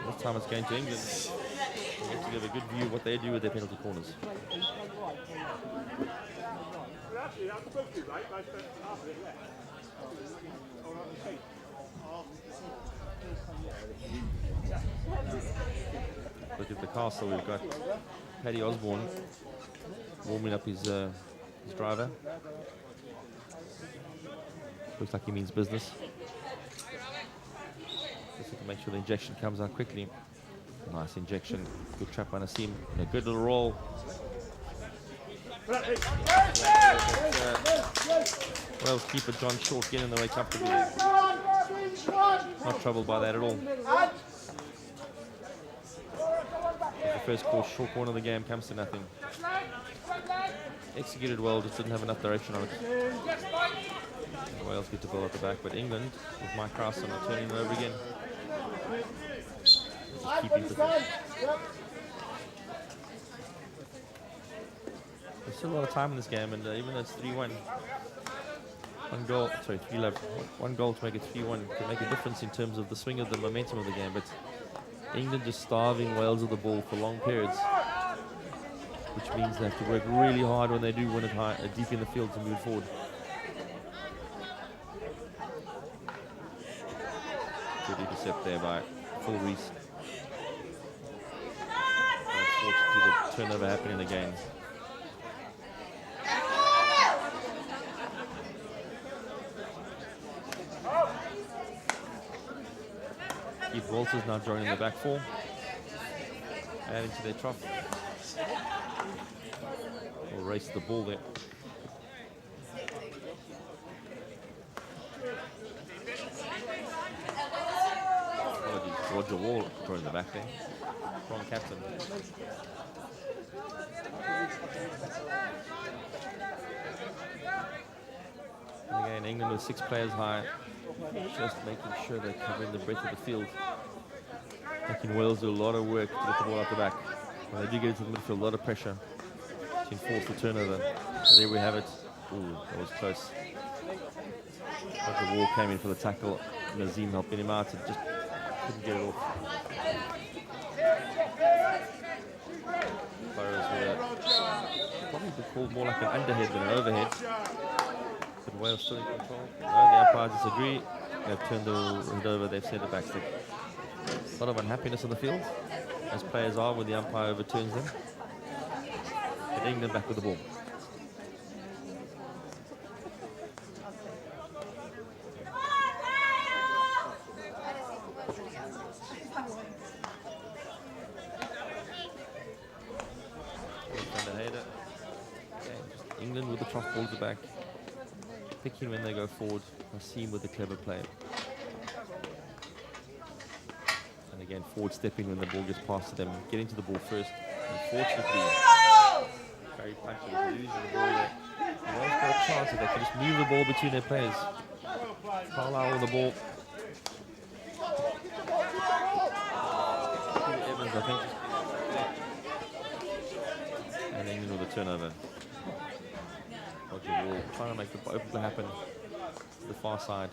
This time it's going to England. We get to give a good view of what they do with their penalty corners. Look at the castle. We've got Paddy Osborne warming up his driver. Looks like he means business. Just to make sure the injection comes out quickly. Nice injection. Good trap on Asim. And a good little roll. Well, keeper John Short getting in the way comfortably. Not troubled by that at all. The first short corner of the game comes to nothing. Executed well, just didn't have enough direction on it. Wales get the ball at the back, but England, with Mike Crowson, are turning it over again. Just keeping possession. There's still a lot of time in this game, and even though it's 3-1, one goal to make it 3-1 can make a difference in terms of the swing of the momentum of the game, but England just starving Wales of the ball for long periods, which means they have to work really hard when they do win it high, deep in the field to move forward. Good intercept there by Phil Rees. Unfortunately, the turnover happening again. Keith Walters now joining the back four, adding to their trough. Will race the ball there. Apologies, Roger Wall joining the back there. Wrong captain. And again, England with 6 players high. Just making sure they're covering the breadth of the field. Making Wales do a lot of work to get the ball out the back. When they do get into the midfield, a lot of pressure to enforce the turnover. So there we have it. Ooh, that was close. Roger Wall came in for the tackle. Nazim helping him out and just couldn't get it off. Burrows with probably called more like an underhead than an overhead. But Wales still in control. No, the umpires disagree. They've turned the head over, they've sent it back stick. A lot of unhappiness on the field, as players are when the umpire overturns them. But England back with the ball. England with the trough ball to the back. Picking when they go forward. Asim with the clever play. And again, forward stepping when the ball gets past to them. Getting to the ball first. Unfortunately, very punchy, losing the ball there. Wales got a chance if they can just move the ball between their players. Carlisle with the ball. Evans, I think. And England with a turnover. Roger Wall trying to make the open play happen to the far side.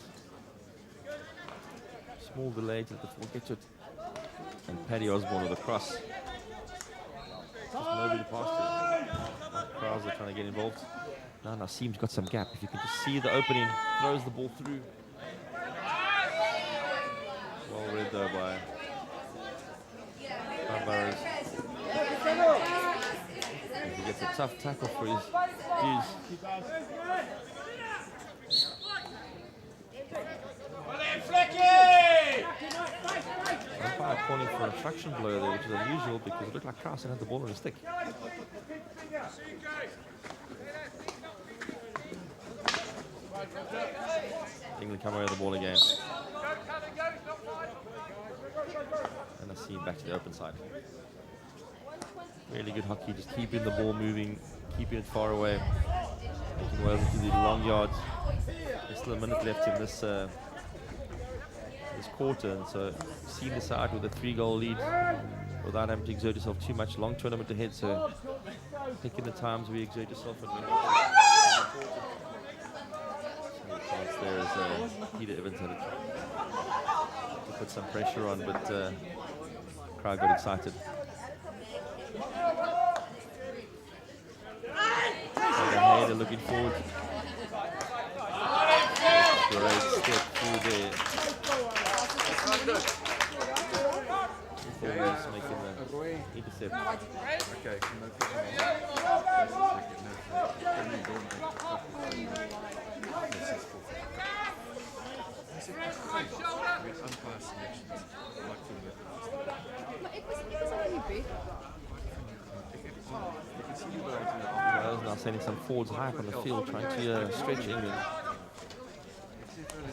Small delay to the ball gets it. And Paddy Osborne with a cross. Just nobody past it. Crowds are trying to get involved. Now Nasim's got some gap. If you can just see the opening, throws the ball through. Well read though by Burrows. He gets a tough tackle for his dues. Umpire calling for a traction blow there, which is unusual because it looked like Carson had the ball on his stick. England come away with the ball again. And I see him back to the open side. Really good hockey, just keeping the ball moving, keeping it far away, making Wales into the long yards. There's still a minute left in this this quarter, and so seeing this out with a 3-goal lead without having to exert yourself too much. Long tournament ahead, so picking the times where you exert yourself and when chance there is Peter Evans had to put some pressure on, but crowd got excited. Hayder looking forward. Great step through there. He's making the intercept. Okay. Wales now sending some forwards high up on the field, trying to stretch England.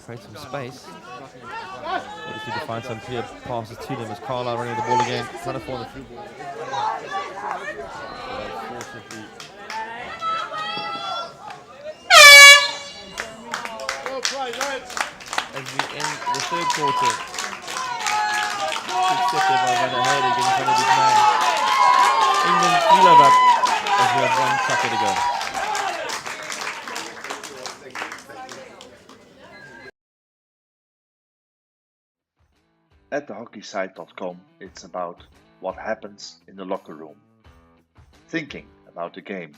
Create some space. Obviously to find some clear passes to them as Carlisle running the ball again, trying to form the through ball. Unfortunately, as we end the third quarter, good step there by Van der Heijden getting in front of his man. England 3-love up as we have 1 tackle to go. At thehockeysite.com, it's about what happens in the locker room, thinking about the game.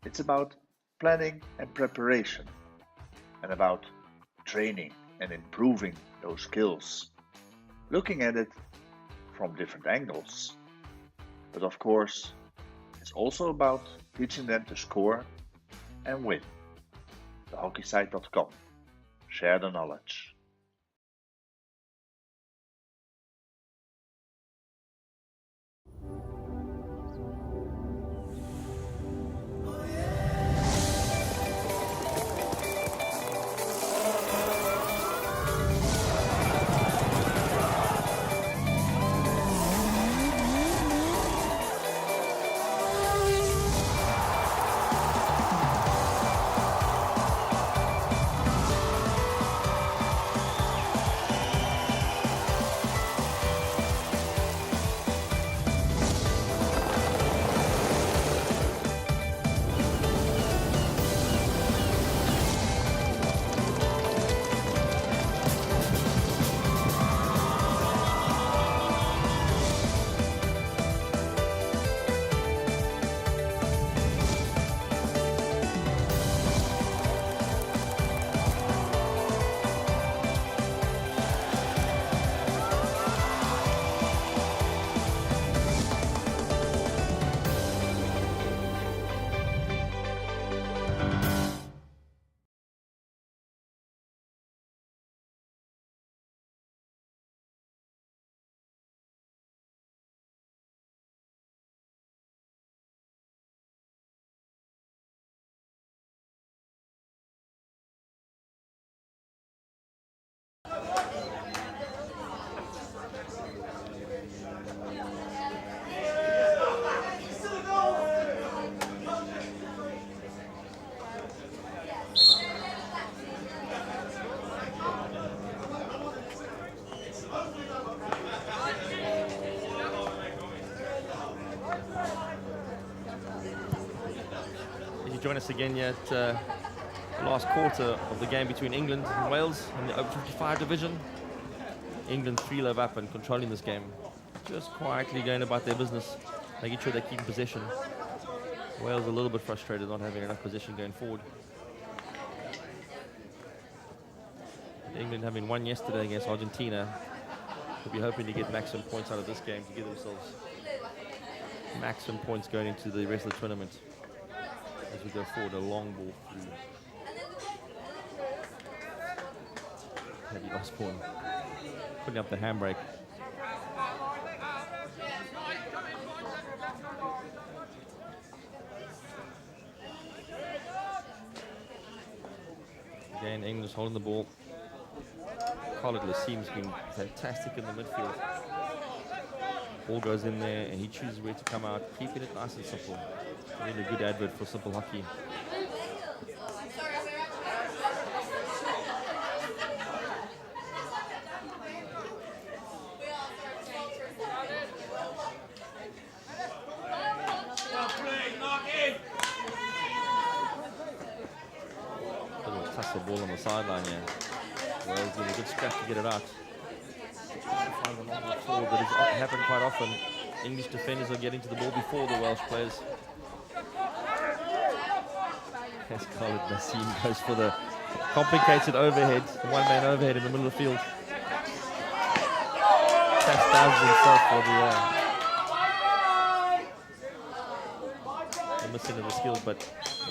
It's about planning and preparation, and about training and improving those skills, looking at it from different angles. But of course, it's also about teaching them to score and win. Thehockeysite.com. Share the knowledge. Join us again yet the last quarter of the game between England and Wales in the O55 division. England 3-love up and controlling this game, just quietly going about their business, making sure they keep in possession. Wales a little bit frustrated not having enough possession going forward. England having won yesterday against Argentina, will be hoping to get maximum points out of this game to give themselves maximum points going into the rest of the tournament. As we go forward, a long ball through. Paddy Osborne putting up the handbrake. Again, England's holding the ball. Khalid Lassim's been fantastic in the midfield. Ball goes in there and he chooses where to come out, keeping it nice and simple. Really a good advert for simple hockey. Little tussle ball on the sideline here. Wales doing a good scratch to get it out. Find the long forward, but it's happened quite often. English defenders are getting to the ball before the Welsh players. As Khalid Nassim goes for the complicated overhead, the one-man overhead in the middle of the field. Chastises himself for the missing of the skills, but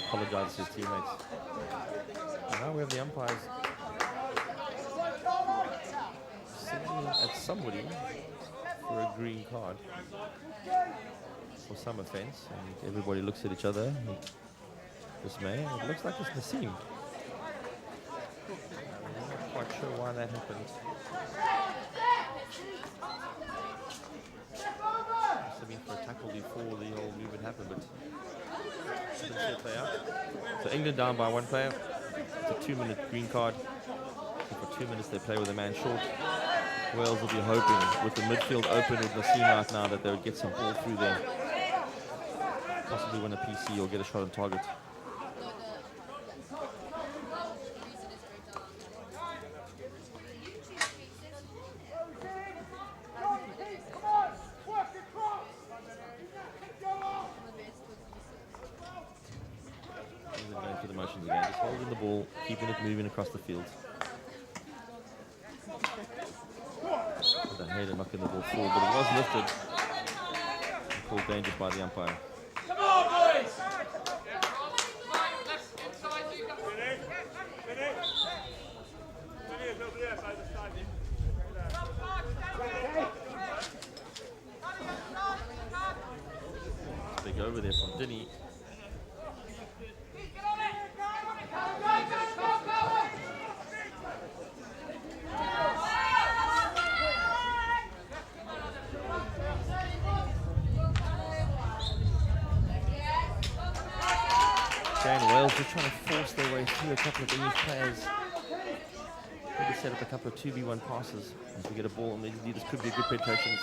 apologises to his teammates. And now we have the umpires signaling at somebody for a green card for some offence, and everybody looks at each other in dismay. It looks like it's Nassim. I'm not quite sure why that happened. Must have been for a tackle before the whole movement happened, but didn't see it play out. So England down by one player. It's a 2-minute green card. So for 2 minutes they play with a man short. Wales will be hoping, with the midfield open with Nassim out now, that they would get some ball through there. Possibly win a PC or get a shot on target. Going through the motions again, just holding the ball, keeping it moving across the field. With the header knocking the ball forward, but it was lifted and called dangerous by the umpire. Come on, boys! Big over there from Dinny. Wales just trying to force their way through a couple of English players. Maybe set up a couple of 2v1 passes as we get a ball, and this could be a good penetration.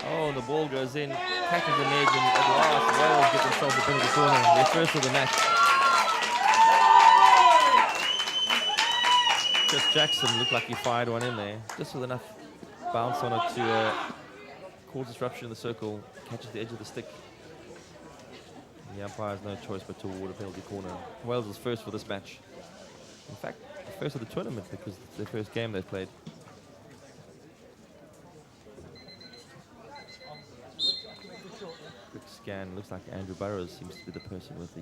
Oh, and the ball goes in, catches an edge, and at last Wales get themselves a penalty corner. Their first of the match. Chris Jackson looked like he fired one in there, just with enough bounce on it to cause disruption in the circle, catches the edge of the stick. The umpire has no choice but to award a penalty corner. Wales is first for this match. In fact, the first of the tournament because it's their first game they've played. Quick scan, looks like Andrew Burrows seems to be the person with the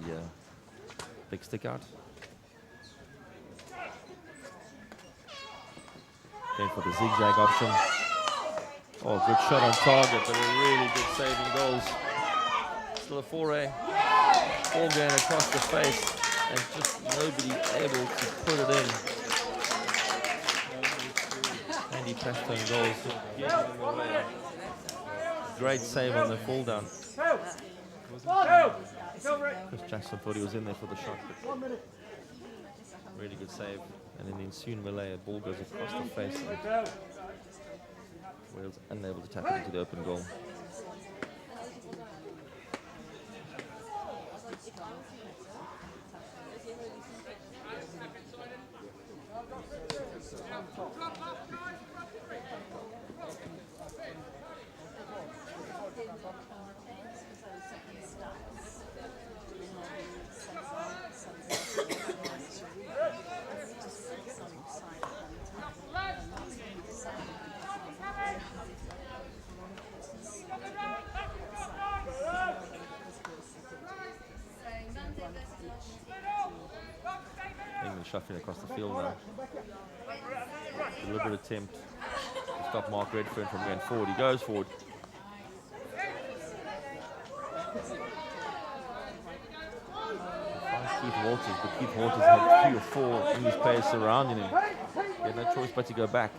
big stick out. Going for the zigzag option. Oh, good shot on target, but a really good saving goals. Still a foray. Ball going across the face, and just nobody able to put it in. Andy Preston goals. Great save on the fall down. Chris Jackson thought he was in there for the shot, but really good save. And in the ensuing melee, a ball goes across the face. Wales unable to tap it into the open goal. shuffling across the field now. Deliberate attempt to stop Mark Redfern from going forward. He goes forward. Keith Walters, but Keith Walters had 3 or 4 English players surrounding him. He had no choice but to go back.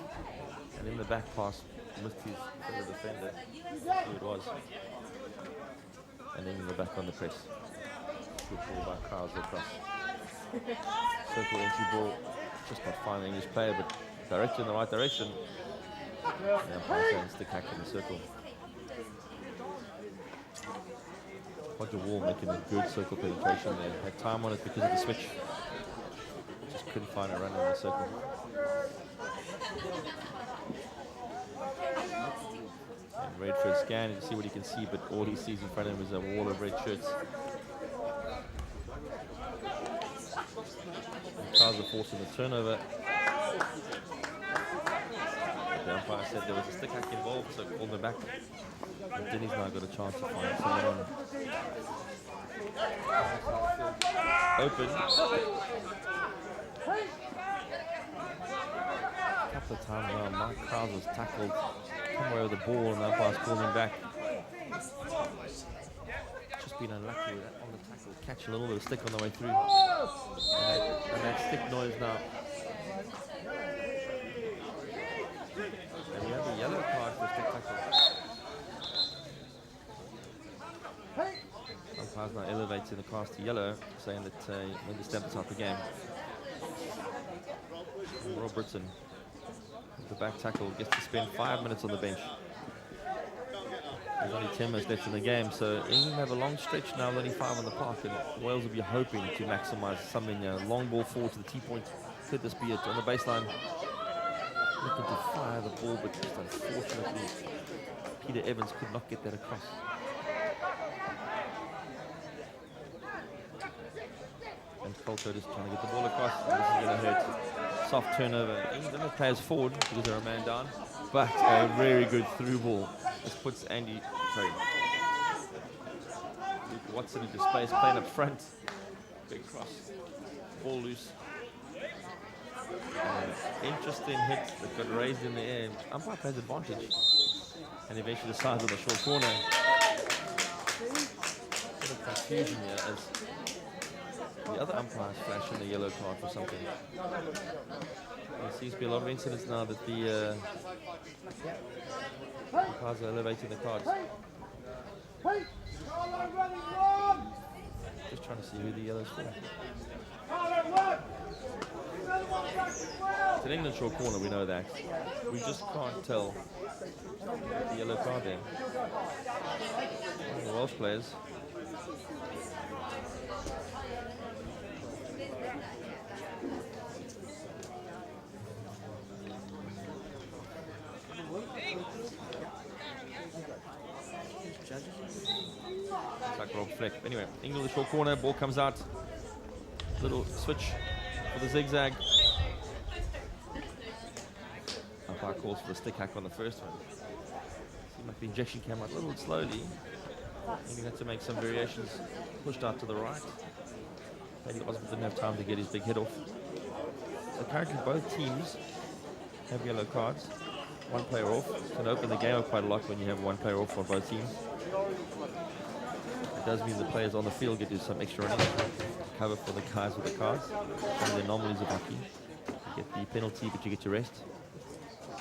And in the back pass, missed his fellow defender, who it was. And then in the back on the press. Good ball by Krause across. Circle entry ball, just not finding the English player, but directed in the right direction. And umpire saying stick hack in the circle. Roger Wall making a good circle penetration there. Had time on it because of the switch. Just couldn't find a run in the circle. And Redford scanning to see what he can see, but all he sees in front of him is a wall of red shirts. Cars are forcing the turnover. The umpire said there was a stick hack involved, so called him back. And Denny's now got a chance to find someone open. A couple of times now, Mark Krause was tackled, come away with the ball, and the umpire's called him back. Just been unlucky with that on the tackle, catch a little bit of stick on the way through. And that stick noise now. And we have a yellow card for a stick tackle. Umpire's now elevating the cast to yellow, saying that when the stamp is out the game. And Robertson, the back tackle, gets to spend 5 minutes on the bench. There's only 10 minutes left in the game, so England have a long stretch now, only 5 on the park, and Wales will be hoping to maximise something. A long ball forward to the T-point. Could this be it on the baseline? Looking to fire the ball, but just unfortunately, Peter Evans could not get that across. And Colto just trying to get the ball across, and this is going to hurt. Soft turnover. England have players forward because they're a man down, but a very good through ball. This puts Luke Watson into space, playing up front. Big cross. Ball loose. Interesting hit that got raised in the air. Umpire plays advantage. And eventually decides on the short corner. Bit of confusion here as the other umpires flashing the yellow card for something. There seems to be a lot of incidents now that the umpires are elevating the cards. Just trying to see who the yellow's for. It's an England short corner, we know that. We just can't tell the yellow card there. One of the Welsh players. Like Rob Fleck. Anyway, England the short corner, ball comes out. Little switch for the zigzag. Umpire calls for a stick hack on the first one. Seemed like the injection came out a little slowly. England had to make some variations. Pushed out to the right. Maybe Osborne didn't have time to get his big hit off. So currently both teams have yellow cards. One player off. Can open the game up quite a lot when you have one player off on both teams. It does mean the players on the field get to do some extra running to cover for the guys with the cards. Some of the anomalies of hockey. You get the penalty, but you get to rest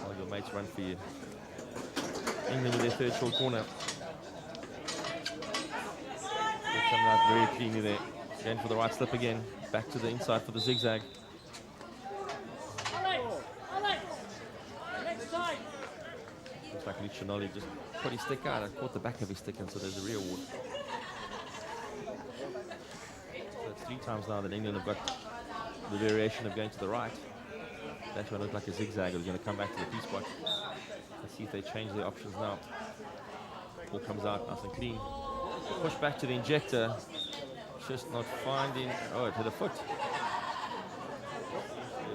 while your mates run for you. England with their third short corner. They're coming out very cleanly there. Going for the right slip again. Back to the inside for the zigzag. Looks like Luke Shinoli just put his stick out and caught the back of his stick, and so there's a re-award. So it's 3 times now that England have got the variation of going to the right. That one looked like a zigzag. It was going to come back to the P spot. Let's see if they change their options now. Ball comes out nice and clean. Push back to the injector. Just not finding. Oh, it hit a foot.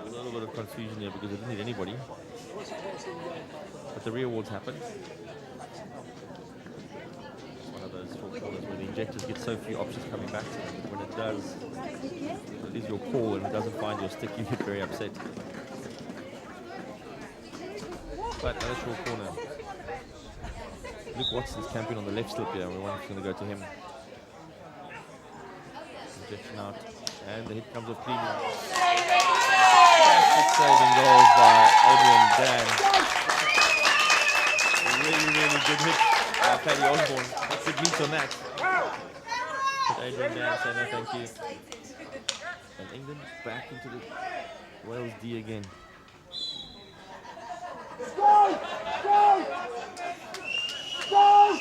A little bit of confusion there because it didn't hit anybody. But the re-awards happened. One of those short corners where the injectors get so few options coming back to them. When it does, it is your call and it doesn't find your stick, you get very upset. But another short corner. Luke Watson's camping on the left slip here, and we wonder if it's going to go to him. Injection out, and the hit comes off clean. Fantastic saving goals by Adrian Dan. Really, really good hit by Paddy Osborne. Got good meat on that. But Adrian Dan say no thank you. And England back into the Wales D again. Go! Go! Go!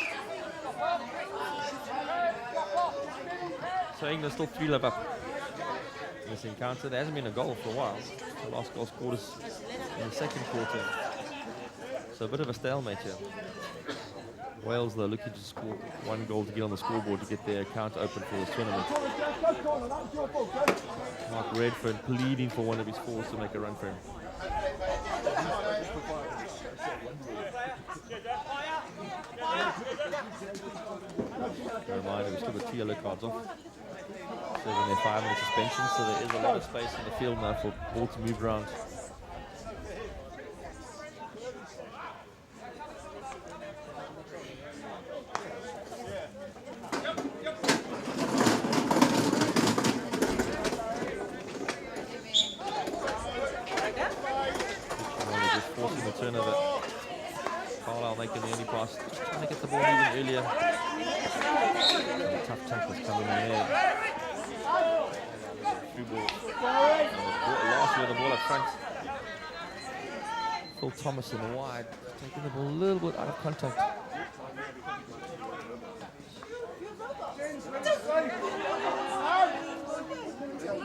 So England still 3-love up in this encounter. There hasn't been a goal for a while. The last goal scored is in the second quarter. So a bit of a stalemate here. Wales, though, looking to score one goal to get on the scoreboard to get their account open for this tournament. Mark Redfern pleading for one of his forwards to make a run for him. A reminder, we've still got 2 yellow cards off. Serving their 5-minute suspension, so there is a lot of space in the field now for ball to move around. Just forcing the turnover. Carlisle making the early pass, trying to get the ball moving earlier. Tough tackles coming in there. Through ball. Last year the ball up front. Phil Thomas in the wide, taking the ball a little bit out of contact.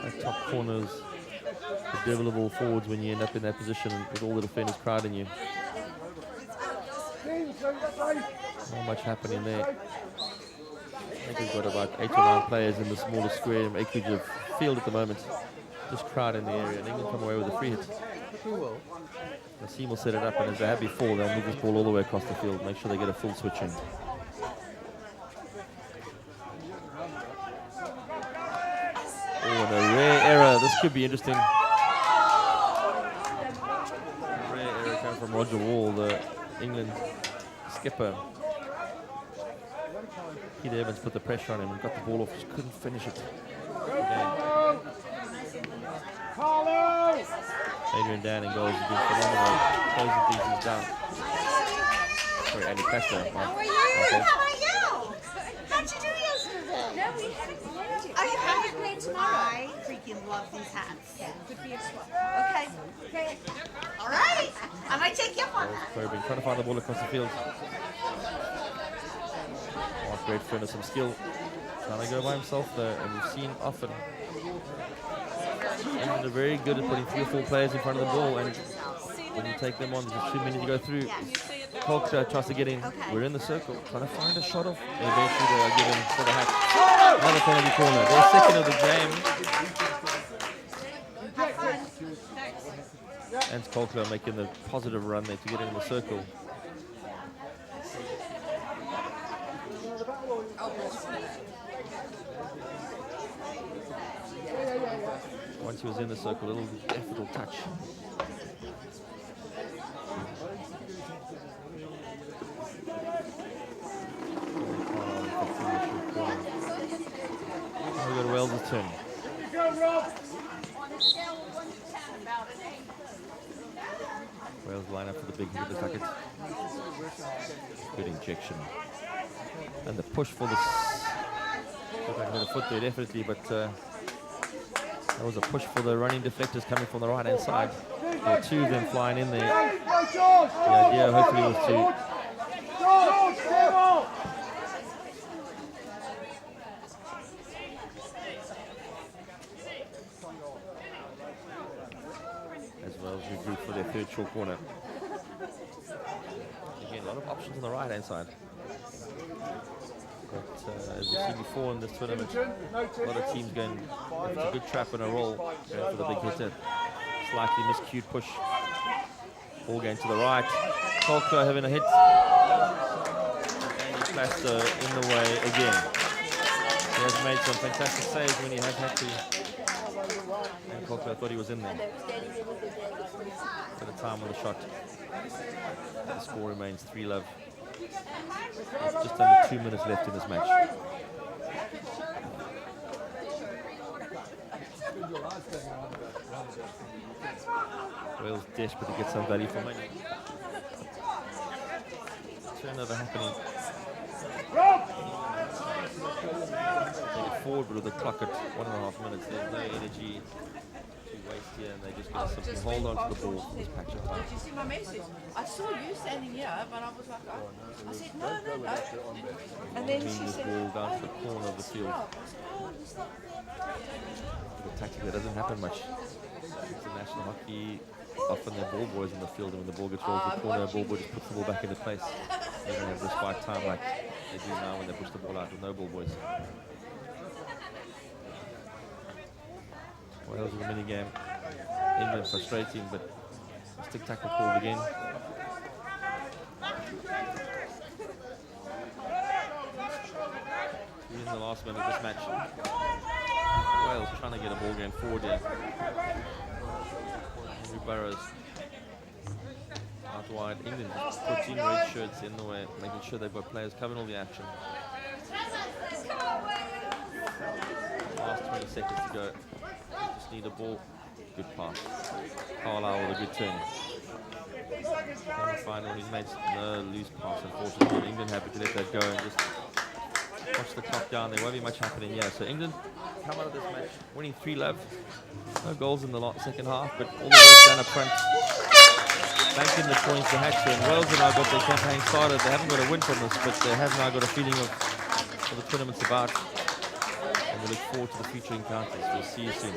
At top corners, the devil of all forwards when you end up in that position with all the defenders crowding you. Not much happening there. I think we've got about 8 or 9 players in the smallest square acreage of field at the moment. Just crowd in the area, and England come away with a free hit. Nassim will set it up, and as they have before, they'll move this ball all the way across the field, make sure they get a full switch in. Oh, and a rare error. This could be interesting. A rare error coming from Roger Wall, the England skipper. Peter Evans put the pressure on him and got the ball off, just couldn't finish it. Adrian Dan in goals has been phenomenal, closing things down. Sorry, Andy Kessler. How are you? How'd you do yesterday? No, we haven't played you. Oh, you haven't played tomorrow? I freaking love these hats. Yeah, could be a swap. Okay. Okay. All right. I might take you up on that. Corbin trying to find the ball across the field. Mark Redfern has some skill. Trying to go by himself though, and we've seen often England are very good at putting 3 or 4 players in front of the ball, and when you take them on, there's just too many to go through. Colker tries to get in. We're in the circle, trying to find a shot off. And eventually they are given for the hat. Another penalty corner. Their second of the game. And Colker making the positive run there to get in the circle. Once he was in the circle, a little effortful touch. We've got Wales' turn. Wales line up for the big hit of the bucket. Good injection. And the push for this. Looked like I had a foot there definitely, but that was a push for the running deflectors coming from the right-hand side. There were 2 of them flying in there. The idea hopefully was to as well as regroup for their 3rd short corner. Again, a lot of options on the right-hand side. But as we've seen before in this tournament, a lot of teams going after a good trap and a roll, going for the big hitter. Slightly miscued push. Ball going to the right. Colker having a hit. And he flashed in the way again. He has made some fantastic saves when he has had to. And Coco thought he was in there. Bit of time on the shot. The score remains 3-love. There's just under 2 minutes left in this match. Wales desperate to get some value for money. Turnover happening. Take it forward, but with the clock at 1.5 minutes, there's no energy to waste here, and they just going to simply hold on to the ball for this patch of time. Did you see my message? I saw you standing here, but I was like, oh. I said, no. And then she This said, ball down to the corner of the field. The tactic that doesn't happen much. International hockey, often they're ball boys in the field, and when the ball gets rolled to the corner, ball boy just puts the ball back into place. They don't have respite time like they do now when they push the ball out with no ball boys. Wales with a mini game. England frustrating, but stick tackle called again. In the last moment of this match, Wales trying to get a ball game forward here. Henry Burrows out wide. England putting red shirts in the way, making sure they've got players covering all the action. Last 20 seconds to go. Just need a ball. Good pass. Carlisle with a good turn. Final, he's made no loose pass, unfortunately. England happy to let that go and just watch the clock down. There won't be much happening here. So England come out of this match winning 3-love. No goals in the second half, but all the work done up front. Banking the points they had to. And Wales have now got their campaign started. They haven't got a win from this, but they have now got a feeling of what the tournament's about. And we look forward to the future encounters. We'll see you soon.